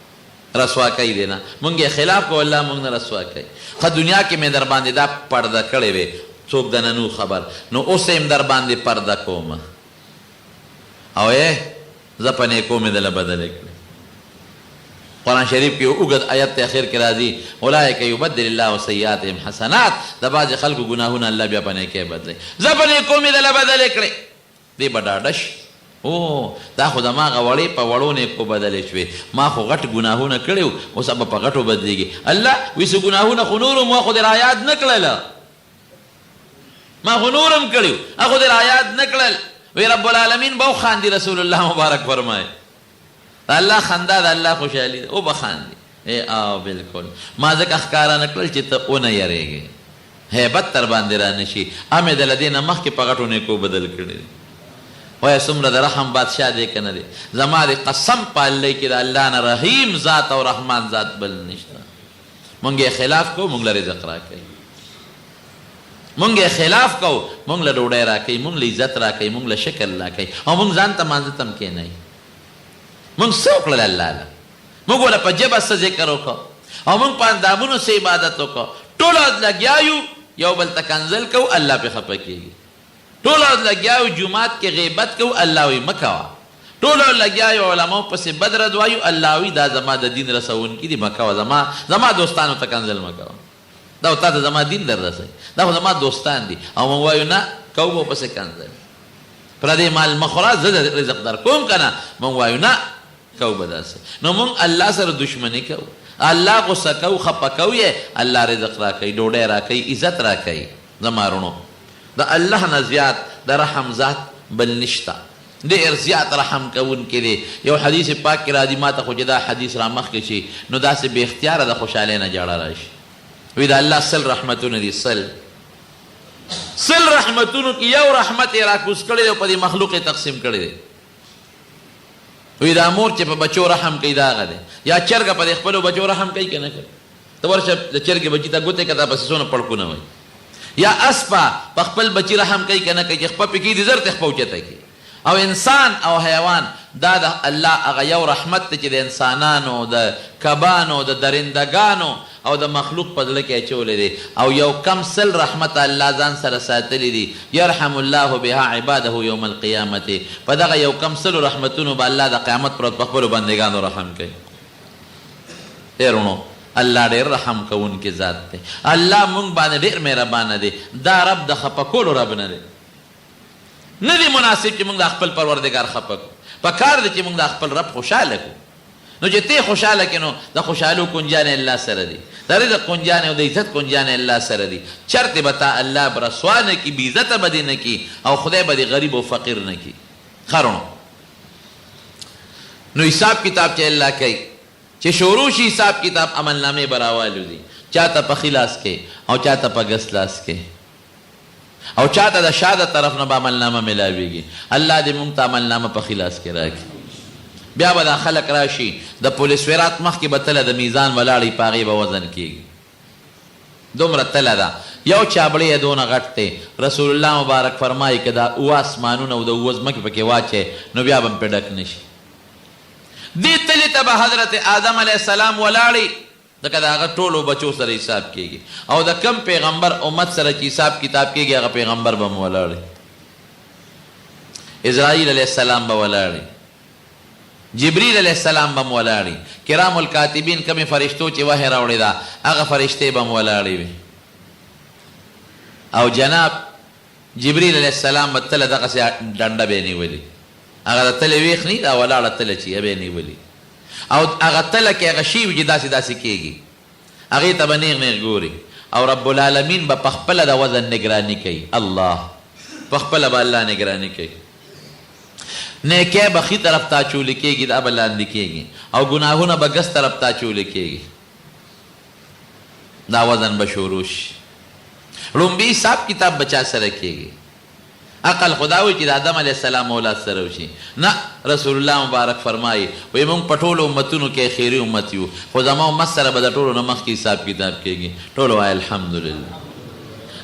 رسوا کوي دی نه موږ یې خلاف کوو الله موږ نه رسوا کوي ښه دنیا کې مې در باندې دا پرده کړې وې څوک د ننو خبر نو اوس یې در باندې پرده کوم او زه په نیکو مې دله بدلې کړې قرآن شریف کې اوږد آیت ته اخر کې راځي اولئک یبدل الله سیئاتهم حسنات د بعضې خلکو ګناهونه الله بیا په نیکۍ بدلوي زه په نیکو مې دله بدلې کړې دی به ډاډه شي او دا خو زما هغه وړې په وړو نیکو بدلې شوې ما خو غټ ګناهونه کړي وو اوس به په غټو بدلېږي الله وایي څه ګناهونه خو نور ما خو دې رایاد نه کړله ما خو نور هم کړي وو هغه خو دې رایاد نه کړل وی رب العالمین به وخاندي رسول الله مبارک فرمایي الله خندا د الله خوشحالي ده او به خاندي او بالکل ما ځکه ښکاره نه کړل چې ته ونه یریږې هیبت تر باندې را نشي امې د له دې نه مخکې په غټو نیکو بدل کړي دي وایه څومره د رحم بادشاه دی که نه دی زما د قسم په الله کې د الله نه رحیم ذات او رحمان ذات بل نشته مونږ یې خلاف کوو مونږ له رزق راکوي مونږ یې خلاف کوو مونږ له ډوډۍ راکوي مونږ له عزت راکوي مونږ له شکل راکوي او مونږ ځان ته مانځه ته هم کښېنوي مونږ څه وکړل الله له مونږ وله په ژبه څه ذکر وکړو او مونږ په اندامونو څه عبادت وکړو ټول لګیا یو یو بل ته کنځل کوو الله پې خفه کېږي ټول لګیا یو جومات کې غیبت کوو الله وایي مه کوه ټول لګیا یو علماو پسې بد رد وایو الله وایي دا زما د دین رسونکي دي مه کوه زما دوستانو ته کنځل مه کوه دا تا ته زما دین در رسوي دا خو زما دوستان دي او مونږ وایو نه کوو به پسې کنځل پردی مال مه خوره زه د رزق در کوم که نه مونږ وایو نه کوو به داسې نو مونږ الله سره دشمني کوو الله غصه کوو خفه کوو یې الله رزق راکوي ډوډۍ راکوي عزت راکوي زما رڼو د الله نه زیات د رحم ذات بل نشته ډېر زیات رحم کوونکی دی یو حدیث پاک کې راځي ما ته خو چې دا حدیث را مخکې شي نو داسې بې اختیاره د خوشحالۍ نه جاړه راشي وی د الله سل رحمتونه دي سل رحمتونو کې یو رحمت یې راکوز کړی دی او په دې مخلوق یې تقسیم کړی دی وی دا مور چې په بچو رحم کوي دا هغه دی یا چرګه په دې خپلو بچو رحم کوي که نه کوي ته ورشه د چرګې بچي ته ګوتې که دا پسې څونه پړکونه وایي یا اسپه په خپل بچي رحم کوي که نه کوي چې خپه پې کېږي زر ته خپه اوچته کړي او انسان او حیوان دا د الله هغه یو رحمت دی چې د انسانانو د کبانو د درندګانو او د مخلوق په زړه کې اچولی دی او یو کم سل رحمت الله ځان سره ساتلی دي یرحم الله بها عباده یوم القیامت په دغه یو کم سلو رحمتونو به الله د قیامت پر ورځ په خپلو بندګانو رحم کوي رونو الله ډېر رحم کوونکی ذات دی الله مونږ باندې ډېر مهربانه دی دا رب د خفه کولو رب نه دی نه دی مناسب چې مونږ د خپل پروردګار خفه کړو په کار دی چې مونږ د خپل رب خوشحاله کړو نو چې ته خوشحاله کې نو د خوشحالو کنجانې الله سره دي د رزق کنجانې او د عزت کنجانې الله سره دي چرته به تا الله به رسوا نه کي بې عزته به دې نه کي او خدای به دې غریب او فقیر نه کي ښه نو حساب کتاب چې الله کوي چې شروع شي حساب کتاب عملنامې به راوالو دي چا ته په ښي لاس کې او چا ته په ګس لاس کې او چاته د شاده طرف نه به عملنامه ملاویږي. الله دې مونږ ته عملنامه په خلاص کې راکړي. بیا به دا خلک راشي د پولیس ویرات مخکې به تله د میزان ولاړی په هغې به وزن کېږي. دومره تله ده. یو چابړی یې دونه غټ دی. رسول الله مبارک فرمایي که دا اوه اسمانونه او د اوه ځمکې پکې واچوې نو بیا به هم پرې ډک نه شي. دې تلې ته به حضرت آدم علیه السلام ولاړی ځکه د هغه ټولو بچو سره حساب کېږي او د کم پیغمبر امت سره چې حساب کتاب کېږي هغه پیغمبر به هم ولاړی. اسرائیل علیه السلام به ولاړی، جبریل علیه السلام به هم ولاړی، کرام الکاتبین کمې فرشتو چې وحی راوړې ده هغه فرشتې به هم ولاړې وي. او جناب جبریل علیه السلام به تله دغسې ډنډه به یې نیولي. هغه د تلې ویښ نه دا ولاړه تله چې به یې نیولي او هغه تله کې هغه شي وي چې داسې داسې کېږي هغې ته به نیغ نیغ ګوري او رب العالمین به په خپله د وزن نګراني کوي. الله په خپله به الله نګراني کوي. نیکی به ښي طرف ته اچولې کېږي دا به لاندې کېږي او ګناهونه به ګس طرف ته اچولې کېږي. دا وزن به شروع شي. لومبي حساب کتاب به چا سره کېږي؟ عقل خدا وی چې د آدم علیه السلام اولاد سره وشي. نه، رسول الله مبارک فرمایي وایي موږ په ټولو امتونو کې خیري امت یو خو زما امت سره به د ټولو نه مخکې حساب کتاب کېږي. ټولو وایي الحمدلله.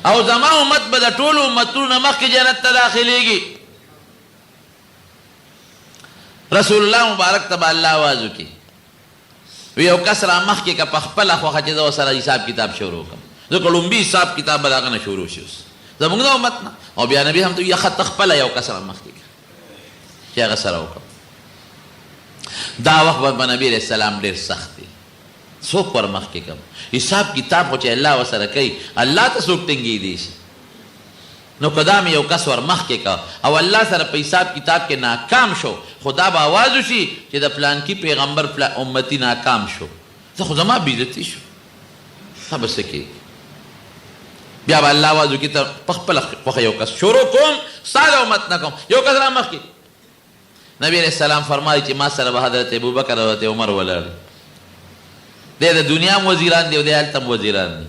او زما امت به د ټولو امتونو نه مخکې جنت ته داخلېږي. رسول الله مبارک ته به الله آواز وکړي وی یو کس را مخکې که په خپله خوښه چې زه ورسره حساب کتاب شروع کړم ځکه لومبي حساب کتاب به د هغه نه شروع شي اوس زمونږ د امت نه. او بیا نبي هم ته وي ښه ته خپله یو کس را مخکې کړه چې هغه سره وکړم. دا وخت به نبي علیه السلام ډېر سخت دی. څوک ور مخکې کړم؟ حساب کتاب خو چې الله ورسره کوي الله ته څوک ټینګېدی شي. نو که دا مې یو کس ور مخکې کړه او الله سره په حساب کتاب کې ناکام شو خو دا به آواز وشي چې د فلانکي پیغمبر امتي ناکام شو زه خو زما بېعزتي شو ښه به څه کېږي. بیا به الله آواز وکړي ته په خپله خوښه یو کس شروع کوم ستا د امت نه کوم یو کس را مخکې. نبي علیه السلام فرمایي چې ما سره به حضرت ابوبکر او حضرت عمر ولاړ دی د دنیا هم وزیران دي او دی هلته هم وزیران دي.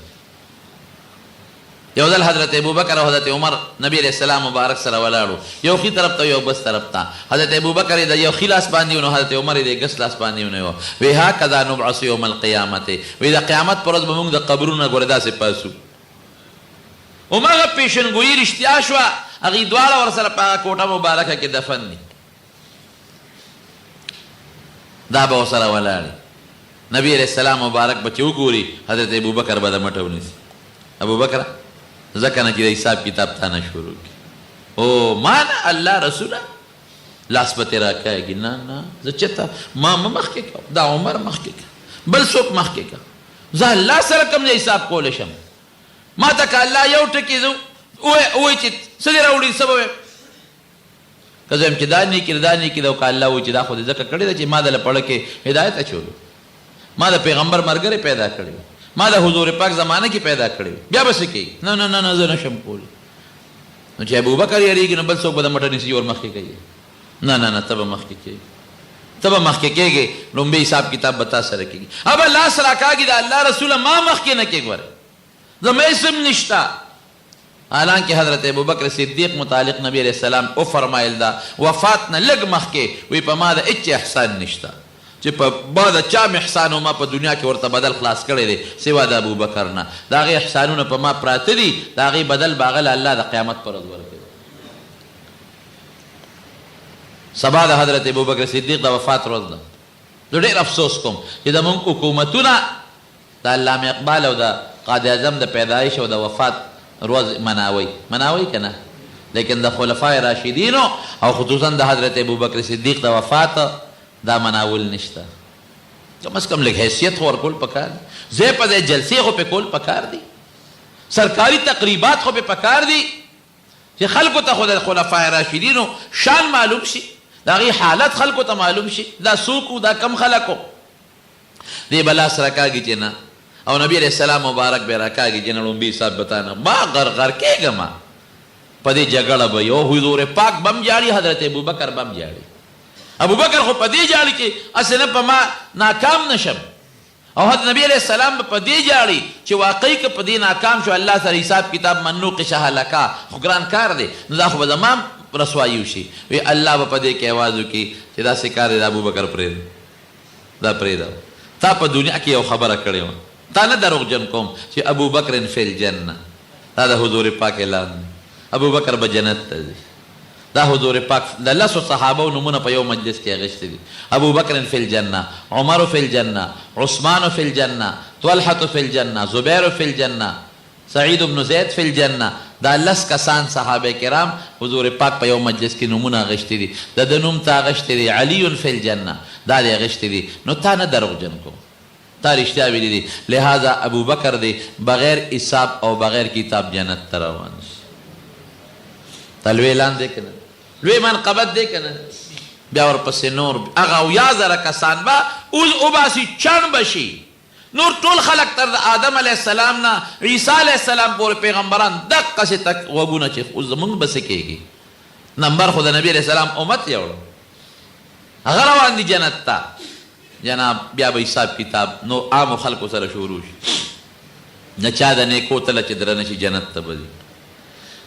یو ځل حضرت ابوبکر او حضرت عمر نبی علیه السلام مبارک سره ولاړو یو ښي طرف ته یو بس طرف ته. حضرت ابوبکر یې د یو ښي لاس باندې ونیو حضرت عمر یې د ګس لاس باندې ونیو. وی هکذا نبعث یوم القیامت وی د قیامت پر ورځ به موږ د قبرونه ګوره داسې پاسو. هماغه پیشنګویي رښتیا شوه هغې دواړه ورسره په هغه کوټه مبارکه کې دفن دي. دا به ورسره ولاړې. نبي علیه السلام مبارک به چې وګوري حضرت ابوبکر به د مټه ونیسي. ابوبکره ځکه نه چې د حساب کتاب تا نه شروع کړي. او ما نه الله رسوله لاس به ترې راکاږي. نه نه زه چېرته ما مخکې کړه دا عمر مخکې کړه بل څوک مخکې کړه زه الله سره کوم ځای حساب کولی شم. ما ته که الله یو ټکي ووایي چې څه دې راوړي څه به وایم که زه وایم چې دا نیکي دا نیکي ده او که الله وایي چې دا خو دې ځکه کړې ده چې ما دله پړه کې هدایت اچولو ما د پیغمبر ملګری پیدا کړی ما د حضور پاک زمانه کې پیدا کړی بیا به څه کېږي. نه نه نه زه نشم کولی. نو چې ابوبکر یېرېږي نو بل څوک به د مټه نیسي ور مخکې کوي. نه نه نه ته به مخکې کېږي ته به مخکې کېږې لومبی حساب کتاب به تا سره کېږي. ابه لاس راکاږي د الله رسوله ما مخکې نه کېږ ورې زما اسم نشته. حالانکه حضرت ابوبکر صدیق متعلق نبی علیہ السلام او فرمایل دا وفات نه لږ مخکې وی په ما د هېڅ احسان نشته چې په ما د چا م احسان او ما په دنیا کې ورته بدل خلاص کړی دی سوا د ابوبکر نه. د هغې احسانونه په ما پراته دي د هغې بدل به هغه له الله د قیامت پر ورځ ورکوي. سبا د حضرت ابوبکر صدیق د وفات ورځ ده. زه ډېر افسوس کوم چې زموږ حکومتونه د علامه اقبال او د قائد اعظم د پیدایش او د وفات ورځ مناوي که نه لیکن د خلفای راشدینو او خصوصا د حضرت ابوبکر صدیق د وفات دا مناول نشته. کم از کم لږ حیثیت خو ورکول پکار دي. ځای په ځای جلسې خو پې کول پکار دي. سرکاري تقریبات خو پې پکار دي چې خلکو ته خو د خلفای راشدینو شان معلوم شي د هغې حالت خلکو ته معلوم شي دا څوک دا کم خلکو. دې به لاس راکاږي چې نه او نبی علیہ السلام مبارک به راکاږي چې نه لومبي حساب بتانه ما غرغر کېږم په دې جګړه به یو حضور پاک بم جاړي حضرت ابوبکر بم جاړي. ابوبکر خو په دې جاړي کې هسې نه په ما ناکام نشم او حضرت نبی علیہ السلام په دې جاړي چې واقعي که په دې ناکام شو الله سره حساب کتاب منو قشه هلکا خو ګران کار دی نو دا خو به زما رسوایي وشي وی الله به په دې کې آواز وکړي چې داسې کار دی د ابوبکر پرېږده دا پرېږده تا په دنیا کې یو خبره کړې وه تا نه دروغجن کوم چې ابوبکر فی الجنه دا د حضور پاک اعلان ابوبکر به جنت ته ځي دا حضور پاک د لسو صحابو نمونه په یو مجلس کې اخیستي دي ابوبکر فی الجنه عمر فی الجنه عثمان فی الجنه طلحه فی الجنه زبیر فی الجنه سعید بن زید فی الجنه دا لس کسان صحابه کرام حضور پاک په یو مجلس کې نمونه اخیستي دي د نوم ته اخیستي دي علی فی الجنه دا دې اخیستي دي نو تا نه دروغجن کوم تا رښتیا ویلي دي لہذا ابوبکر دی بغیر حساب او بغیر کتاب جنت ته روان شي تا لوی اعلان دی که نه لوی منقبت دی که نه بیا ورپسې نور هغه اویا زره کسان به اوس وباسي چڼ به شي نور ټول خلق تر د آدم علیه السلام نه عیسی علیه السلام پورې پیغمبران دقسې تک غوږونه چې اوس زمونږ به څه کېږي نمبر خو د نبي علیه السلام امت یوړه هغه روان دي جنت ته جناب بیا به حساب کتاب نو عامو خلکو سره شروع شي د چا د نیکو تله چې درنه شي جنت ته به ځي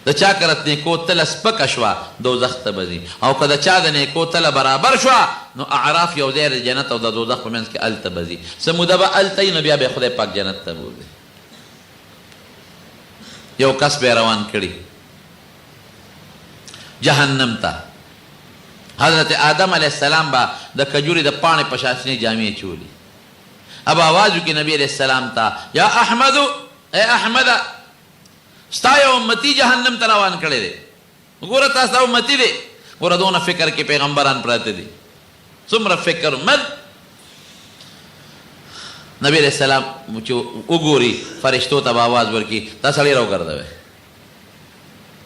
د چا کرت نیکو تله سپکه شوه دوزخ ته به ځي او که د چا د نیکو تله برابر شوه نو اعراف یو ځای د جنت او د دوزخ په منځ کې هلته به ځي څه موده به هلته وي نو بیا به خدای پاک جنت ته بوځي یو کس به یې روان کړي جهنم ته حضرت آدم علیہ السلام با د کجوري د پاڼې په شاسنې جامې چولي اب آواز وکړي نبی علیہ السلام ته یا احمد اے احمد ستا یو امتی جهنم ته روان کړی دی ګوره تا ستا امتی دی ګوره دونه فکر کې پیغمبران پراته دي څومره فکر مد نبی علیہ السلام چې وګوري فرشتو ته به آواز ورکړي دا سړی راوګرځوئ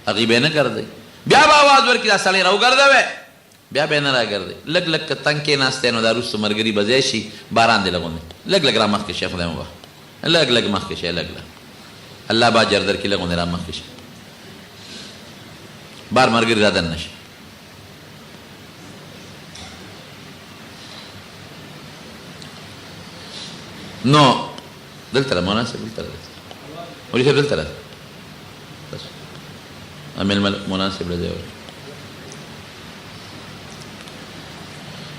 هغې به یې نه ګرځئ بیا به آواز ورکړي دا سړی راوګرځوئ بیا به نه راګرځئ لږ لږ که تنګ کېناستی نو دا وروسته ملګري به ځای شي باران دی لږ لږ را مخکې شي خدای مو لږ لږ مخکې شي لږ لږ الله با اجر درکړي لږ را مخکې شي بار ملګري را دننه شي نو دلته را مولانا صاحب دلته را مولوي صاحب دلته را بس مېلمه مولانا صاحب له ځای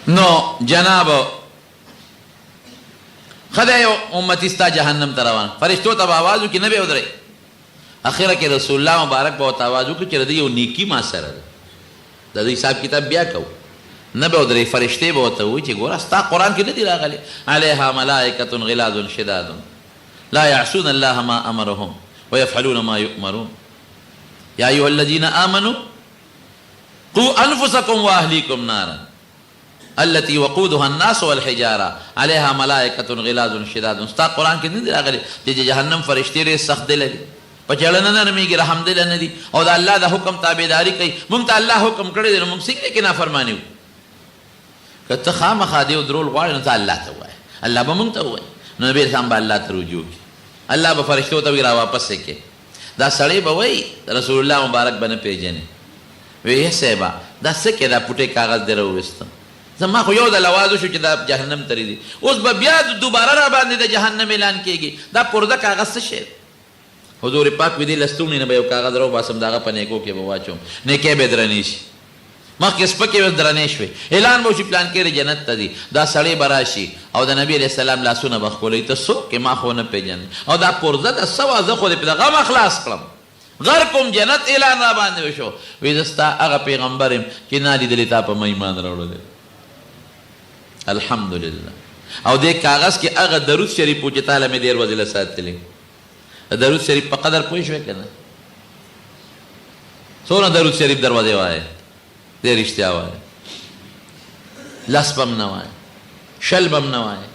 نو جناب خدای امتی ستا جهنم ته روان فرشتو ته به آواز وکړي نه به ودرئ اخره کې رسول الله مبارک به ورته آواز وکړي چې د دې یو نیکي ما سره ده د دې حساب کتاب بیا کوو نه به ودرئ فرشتې به ورته ووایي چې ګوره ستا قرآن کې نه دي راغلي علیها ملائکة غلاظ شداد لا یعصون الله ما امرهم ویفعلون ما یؤمرون یا ایها الذین آمنوا قوا انفسکم واهلیکم نارا التي وقودها الناس والحجاره عليها ملائکة غلاظ شداد ستا قرآن کې نه دي راغلي چې جهنم فرشتې ډېر سخت دي لري په چړه نه نرمېږي رحم دله نه دي او د الله د حکم تابعداري کوي مونږ ته الله حکم کړی دی نو مونږ څنګه کې نافرماني وکړو که ته خامخا دې درول غواړې نو ته الله ته ووایه الله به مونږ ته ووایي نو نبي اسلام به الله ته رجوع کړي الله به فرشتو ته وي را واپس یې کړي دا سړی به وایي رسول الله مبارک به نه پېژنې وی صاحبه دا څه کې دا پوټې کاغذ دې راوویسته زما خو یو د لوازو شو چې دا جهنم ترې دي اوس به بیا دوباره را باندې د جهنم اعلان کېږي دا پرده کاغذ څه شی حضور پاک وی دې لستوڼي نه به یو کاغذ راوباسم د هغه په نیکو کې به واچوم نیکۍ به درنې شي مخکې سپکې به درنې شوې اعلان به وشي پلان کې جنت ته ځي دا سړی به راشي او د نبي علیه السلام لاسونه به ښکلوي ته څوک ما خو نه پېژنې او دا پرده د څه وه زه خو دې په دغه مه خلاص کړم غر کوم جنت اعلان را باندې وشو وی زه ستا هغه پیغمبر یم چې نه لیدلې تا په ما ایمان راوړلی الحمدلله او دې کاغذ کې هغه درود شریف و چې تعالی مې ډېر وځله ساتلی درود شریف په قدر پوه شوې که نه څومره درود شریف دروازې وایې دې رښتیا وایې لس به هم نه وایې شل به هم نه وایې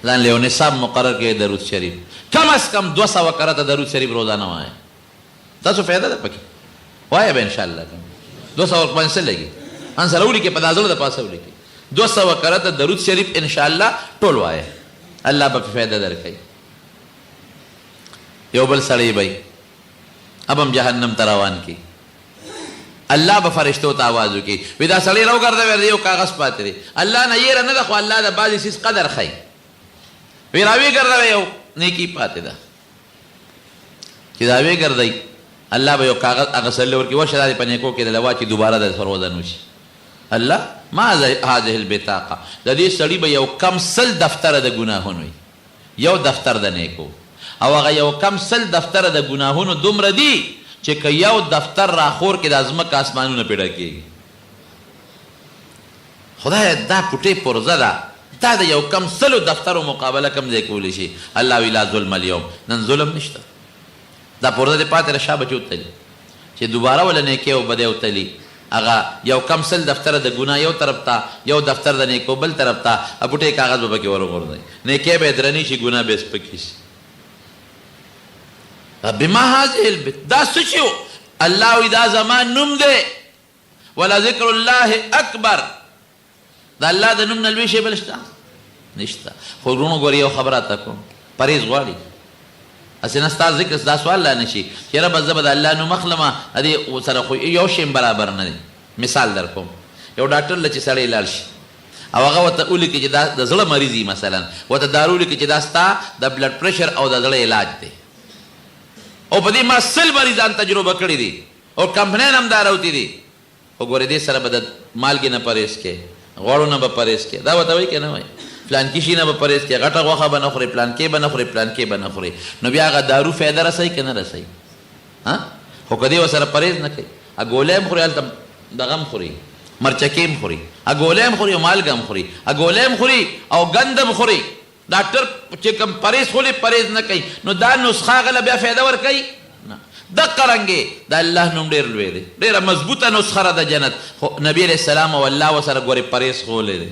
ځان له یو نصاب مقرر کړې درود شریف کم از کم 200 کرته درود شریف روزانه وایې تاسو فایده ده پکې وایې به انشاءالله 200 ورپاندې څه لګي ان سره ولیکې په دا زړه د پاسه ولیکې 200 کرته درود شریف انشاءالله ټول وایه الله به فایده درکوي یو بل سړی به اب هم جهنم ته روان کی الله به فرشتو ته آواز وکړي وی دا سړی راوګرځوی یو کاغذ پاتې دی الله نه یېره نه ده خو الله د بعضې څیز قدر ښایي وی راوی ګرځوي یو نیکی پاتې ده چې دا وی ګرځي الله به یو کاغذ هغه سړی ورکړي ورشه دا دې په نیکو کې دله واچي دوباره د سروزه نوشي الله ما هذه البطاقه د دې سړي به یو کم سل دفتره د ګناهونو وي یو دفتر د نیکو او هغه یو کم سل دفتره د ګناهونو دومره دي چې که یو دفتر راخور کې د ځمکه اسمانونه پیدا کېږي خدای دا پټې پرزه ده دا د یو کم سلو دفترو مقابله کم ځای کولی شي الله وی لا ظلم اليوم نن ظلم نشته دا پرده دې پاتې را شا بچې وتلي چې دوباره وله نیکۍ او بدۍ وتلي هغه یو کم سل دفتره د ګناه یو طرف ته یو دفتر د نیکو بل طرف ته پټې کاغذ به پکې ورغورځوي نیکۍ به یې درنې شي ګناه به یې سپکې شي بما هذه دا څه شي الله وی دا زما نوم دی ولذکر الله اکبر دا الله د نوم نه لوی شی بل شته نشته خو وروڼو ګورې یو خبره ته کوم پرهیز غواړي هسې نه ستا ذکر دا سوال لا نه شي چې ربه زه به د الله نوم اخلمه دې سره خو یو شی برابر نه دی مثال در کوم یو ډاکټر له چې سړی لاړ شي او هغه ورته ولیکي چې دا د زړه مریض وي مثلا ورته دارو ولیکي چې دا ستا د بلډ پریشر او د زړه علاج دی او په دې ما سل مریضان تجربه کړي دي او کمپنۍ هم دا راوتي دي خو ګورې دې سره به د مالګې نه پرهیز کې غوړو نه به پرهیز کې دا ورته وایي که نه وایي پلانکي شي نه به پرهیز کې غټه غوښه به نه خورې پلانکې به نه خورې پلانکې به نه خورې نو بیا هغه دارو فایده رسوي که نه رسوي خو که دې ورسره پرهیز نه کوي ګولۍ هم خوري هلته دغه هم خوري مرچکې هم خوري ګولۍ هم خوري او مالګه هم خوري ګولۍ هم خوري او ګند هم خوري ډاکټر چې کوم پرهیز خولي پرهیز نه کوي نو دا نسخه هغه له بیا فایده ورکوي نه دقه رنګې د الله نوم ډېر لوی دی ډېره مضبوطه نسخه ده د جنت خو نبي علیه السلام او الله ورسره ګورې پرهیز خولی دی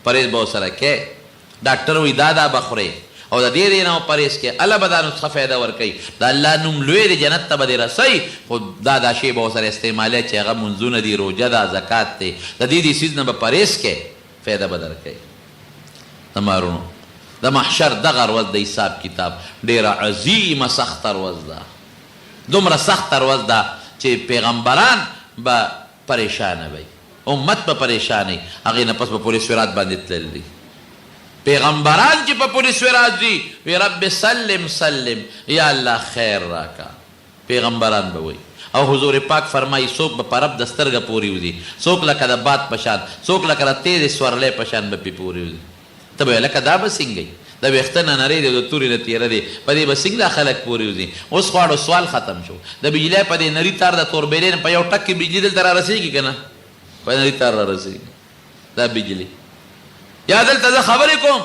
پرهیز به ورسره کې ډاکټر وایي دا به خورې او د دې نه پرهیز کې الله به دا نسخه فایده ورکوي د الله نوم لوی دی جنت ته به دې رسوي خو دا شی به ورسره استعمالوي چې هغه منځونه دي روژه ده زکات دی د دې څیز نه به پرهیز کې فایده به درکوي تمارونو د محشر دغه ورځ د حساب کتاب ډېره عظیمه سخته ورځ ده دومره سخته ورځ ده چې پیغمبران به پریشانه وي امت به پریشانه هغې نه پس به پولیس ورات باندې تللی پیغمبران چې په پولیس ورات ځي وی رب سلم سلم یا الله خیر راکا پیغمبران به وایي او حضور پاک فرمایي څوک به په رب د سترګه پورې وځي څوک لکه د باد په شان څوک لکه د تیزې سورلی په شان به پې پورې وځي ته به لکه دا به څنګه وي د ویښته نه نری دی د تورې نه تیره دی په دې به څنګه دا خلک پورې وځي اوس خواړو سوال ختم شو د بجلۍ په دې نري تار د توربیلۍ نه په یو ټک کې بجلي دلته را رسېږي که نه په نري تار را رسېږي دا بجلي یا دلته زه خبرې کوم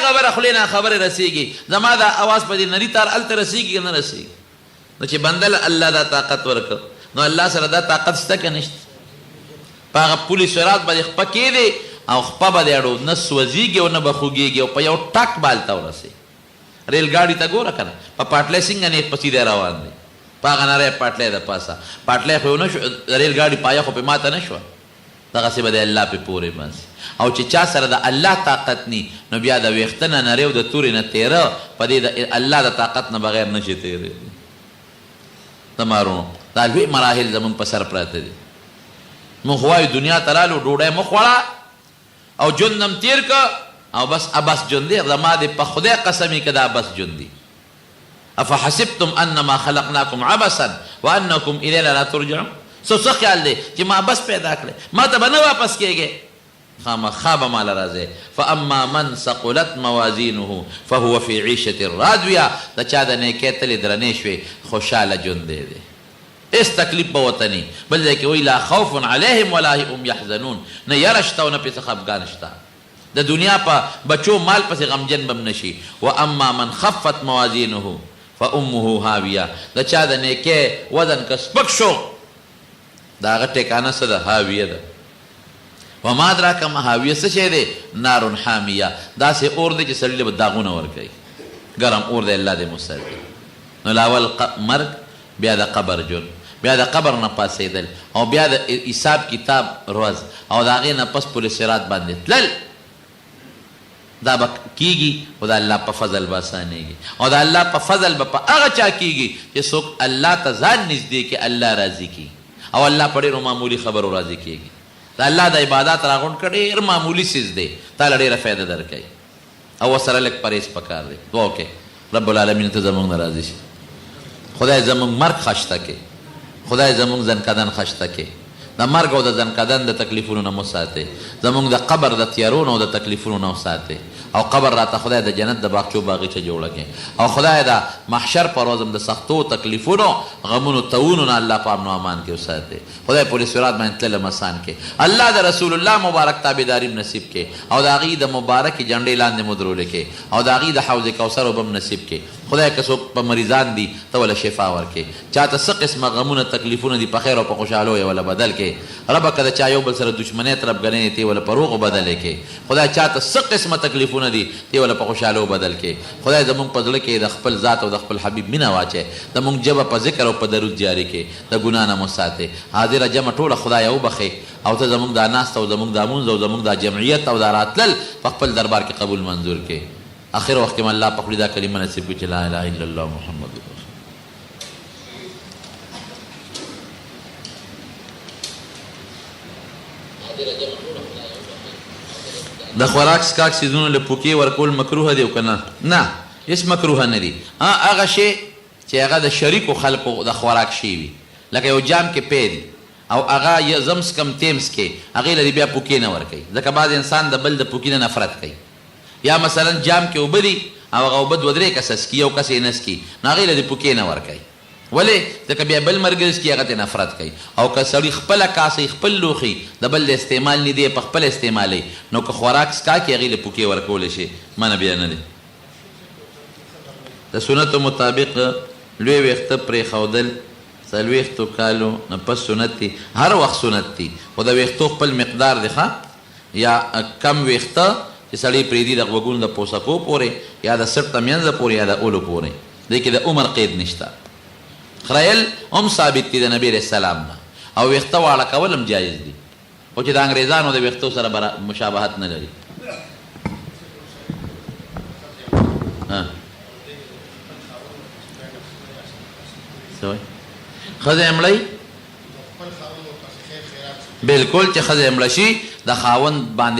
خبره خولې نه خبرې رسېږي زما دا اواز په دې نري تار هلته رسېږي که نه رسېږي نو چې بنده له الله دا طاقت ورکړ نو الله سره دا طاقت شته که نشته په هغه پولي سرات باندې خپه کېدی او خپه به دی اړو نه سوځېږي او نه به خوږېږي او په یو ټک به هلته ورسې ریل ګاډي ته ګوره که نه په پاټلی څنګه نیغ په سیده روان دی په هغه نری پاټلی د پاسه پاټلی خو یو نه شو ریل ګاډي پایه خو پې ماته نه شوه دغسې به د الله پې پورې باسي او چې چا سره د الله طاقت نی نو بیا د ویښته نه نری او د تورې نه تیره په دې د الله د طاقت نه بغیر نشي تېرېدی تمارونو دا لوی مراحل زمونږ په سر پراته دي مونږ وایو دنیا ته رالو ډوډۍ مه خوړه او ژوند هم تیر که او بس ابس ژوند دی زما د په خدای قسمې که دا بس ژوند دی افحسبتم انما خلقناکم عبثا وانکم الینا لا ترجعون څه خیال دی چې ما بس پیدا کړی ما ته به نه واپس کېږې خامخا به ماله راځې فاما من ثقلت موازینه فهو فی عیشة راضیه د چا د نیکۍ تلې درنې شوې خوشحاله ژوند دی هیڅ تکلیف به ورته نه بل ځای کې وایي لا خوف علیهم ولا هم یحزنون نه یره شته او نه پسې خفګان شته د دنیا په بچو مال پسې غمجن به هم نشي و اما من خفت موازینه فامه هاویه د چا د نیکۍ وزن که سپک شو د هغه ټیکانه څه ده هاویه ده وما ادراک ما هاویه څه شی دی نار حامیه داسې اور دی چې سړي له به داغونه ورکوي ګرم اور دی الله دې مستر نو لاول مرګ بیا د قبر ژوند بیا د قبر نه پاسېدل او بیا د حساب کتاب ورځ او د هغې نه پس پل صراط باندې تلل دا به کېږي خو د الله په فضل به اسانېږي او د الله په فضل به په هغه چا کېږي چې څوک الله ته ځان نږدې کړي الله راضي کړي او الله په ډېرو معمولي خبرو راضي کېږي د الله د عبادت راغونډ کړه ډېر معمولي څیز دی تا له ډېره فایده درکوي او ورسره لږ پرهیز پکار دی. دعا وکړئ رب العالمین ته زمونږ نه راضي شي. خدای زمونږ مرګ خشته کړي. خدای زمونږ ځنکدن خشته کړي. د مرګ او د ځنکدن د تکلیفونو نه مو ساتئ. زمونږ د قبر د تیارونو او د تکلیفونو نه وساتئ. او قبر راته خدای د جنت د باغچو باغچه جوړه کړي. او خدای د محشر پر ورځ د سختو تکلیفونو غمونو تاونو نه الله په امن و امان کې وساتئ. خدای پولیس صراط باندې تلل آسان کړي. الله د رسول الله مبارک تابعداري نصیب کړي. او د هغې د مبارکې جنډې لاندې مو درولې کړي. او د هغې د حوض کوثر اوبه نصیب کړي. خدای که څوک په مریضان دي ته وله شفا ورکړي. چاته څه قسمه غمونه تکلیفونه دي په خیر او په خوشحالو یې وله بدل کړي. ربه که د چا یو بل سره دشمنۍ طرفګنۍ تی وله په روغو بدلې کړي. خدای چاته څه قسمه تکلیفونه دي تی وله په خوشحالو بدل کړي. خدای زمونږ په زړه کې د خپل ذات او د خپل حبیب مینه واچوي. زمونږ ژبه په ذکر او په درود جاري کړي. د ګناه نه مو ساتئ. حاضره جمع ټوله خدای وبخئ. او ته زمونږ دا ناست او زمونږ دا مونځ او زمونږ دا جمعیت او دا راتلل په خپل دربار کې قبول منظور کړي. آخر وخت کې م الله په خولې دا کلمه نصیب کړي چې لا اله الا الله محمد رسول الله. د خوراک څښاک څیزونو له پوکې ورکول مکروه دی او که نه؟ نه، هېڅ مکروه نه دي. هغه شی چې هغه د شریکو خلکو د خوراک شی وي، لکه یو جام کې پی دي او هغه زمس کم تیمس کې هغې له بیا پوکې نه ورکوي. ځکه بعض انسان د بل د پوکې نه نفرت کوي. یا مثلا جام کې اوبه دي او هغه اوبه 2-3 کسه څکي، یو کس یې نه څکي، نو هغې له د پوکې نه ورکوي. ولې؟ ځکه بیا بل ملګري څکي هغه ته نفرت کوي. او که سړي خپله کاسه خپل لوښي د بل د استعمال نه دی په خپله استعمالوي، نو که خوراک څکا کې هغې له پوکې ورکولی شي، منه بیا نه دی. د سنتو مطابق لوی ویښته پرېښودل 40 کالو نه پس سنت دي. هر وخت سنت دي، خو د ویښتو خپل مقدار دی ښه. یا کم ویښته چې سړی پرېږدي د غوږونو د پوسکو پورې، یا د سټ د منځه پورې، یا د اولو پورې. دې کې د عمر قید نشته. خریل هم ثابت دي د نبي علیه السلام نه. او ویښته واړه کول هم جایز دي، خو چې د انګریزانو د ویښتو سره مشابهت نه لري. ښځه مړی بلکل چې ښځه مړه شي د خاوند باندې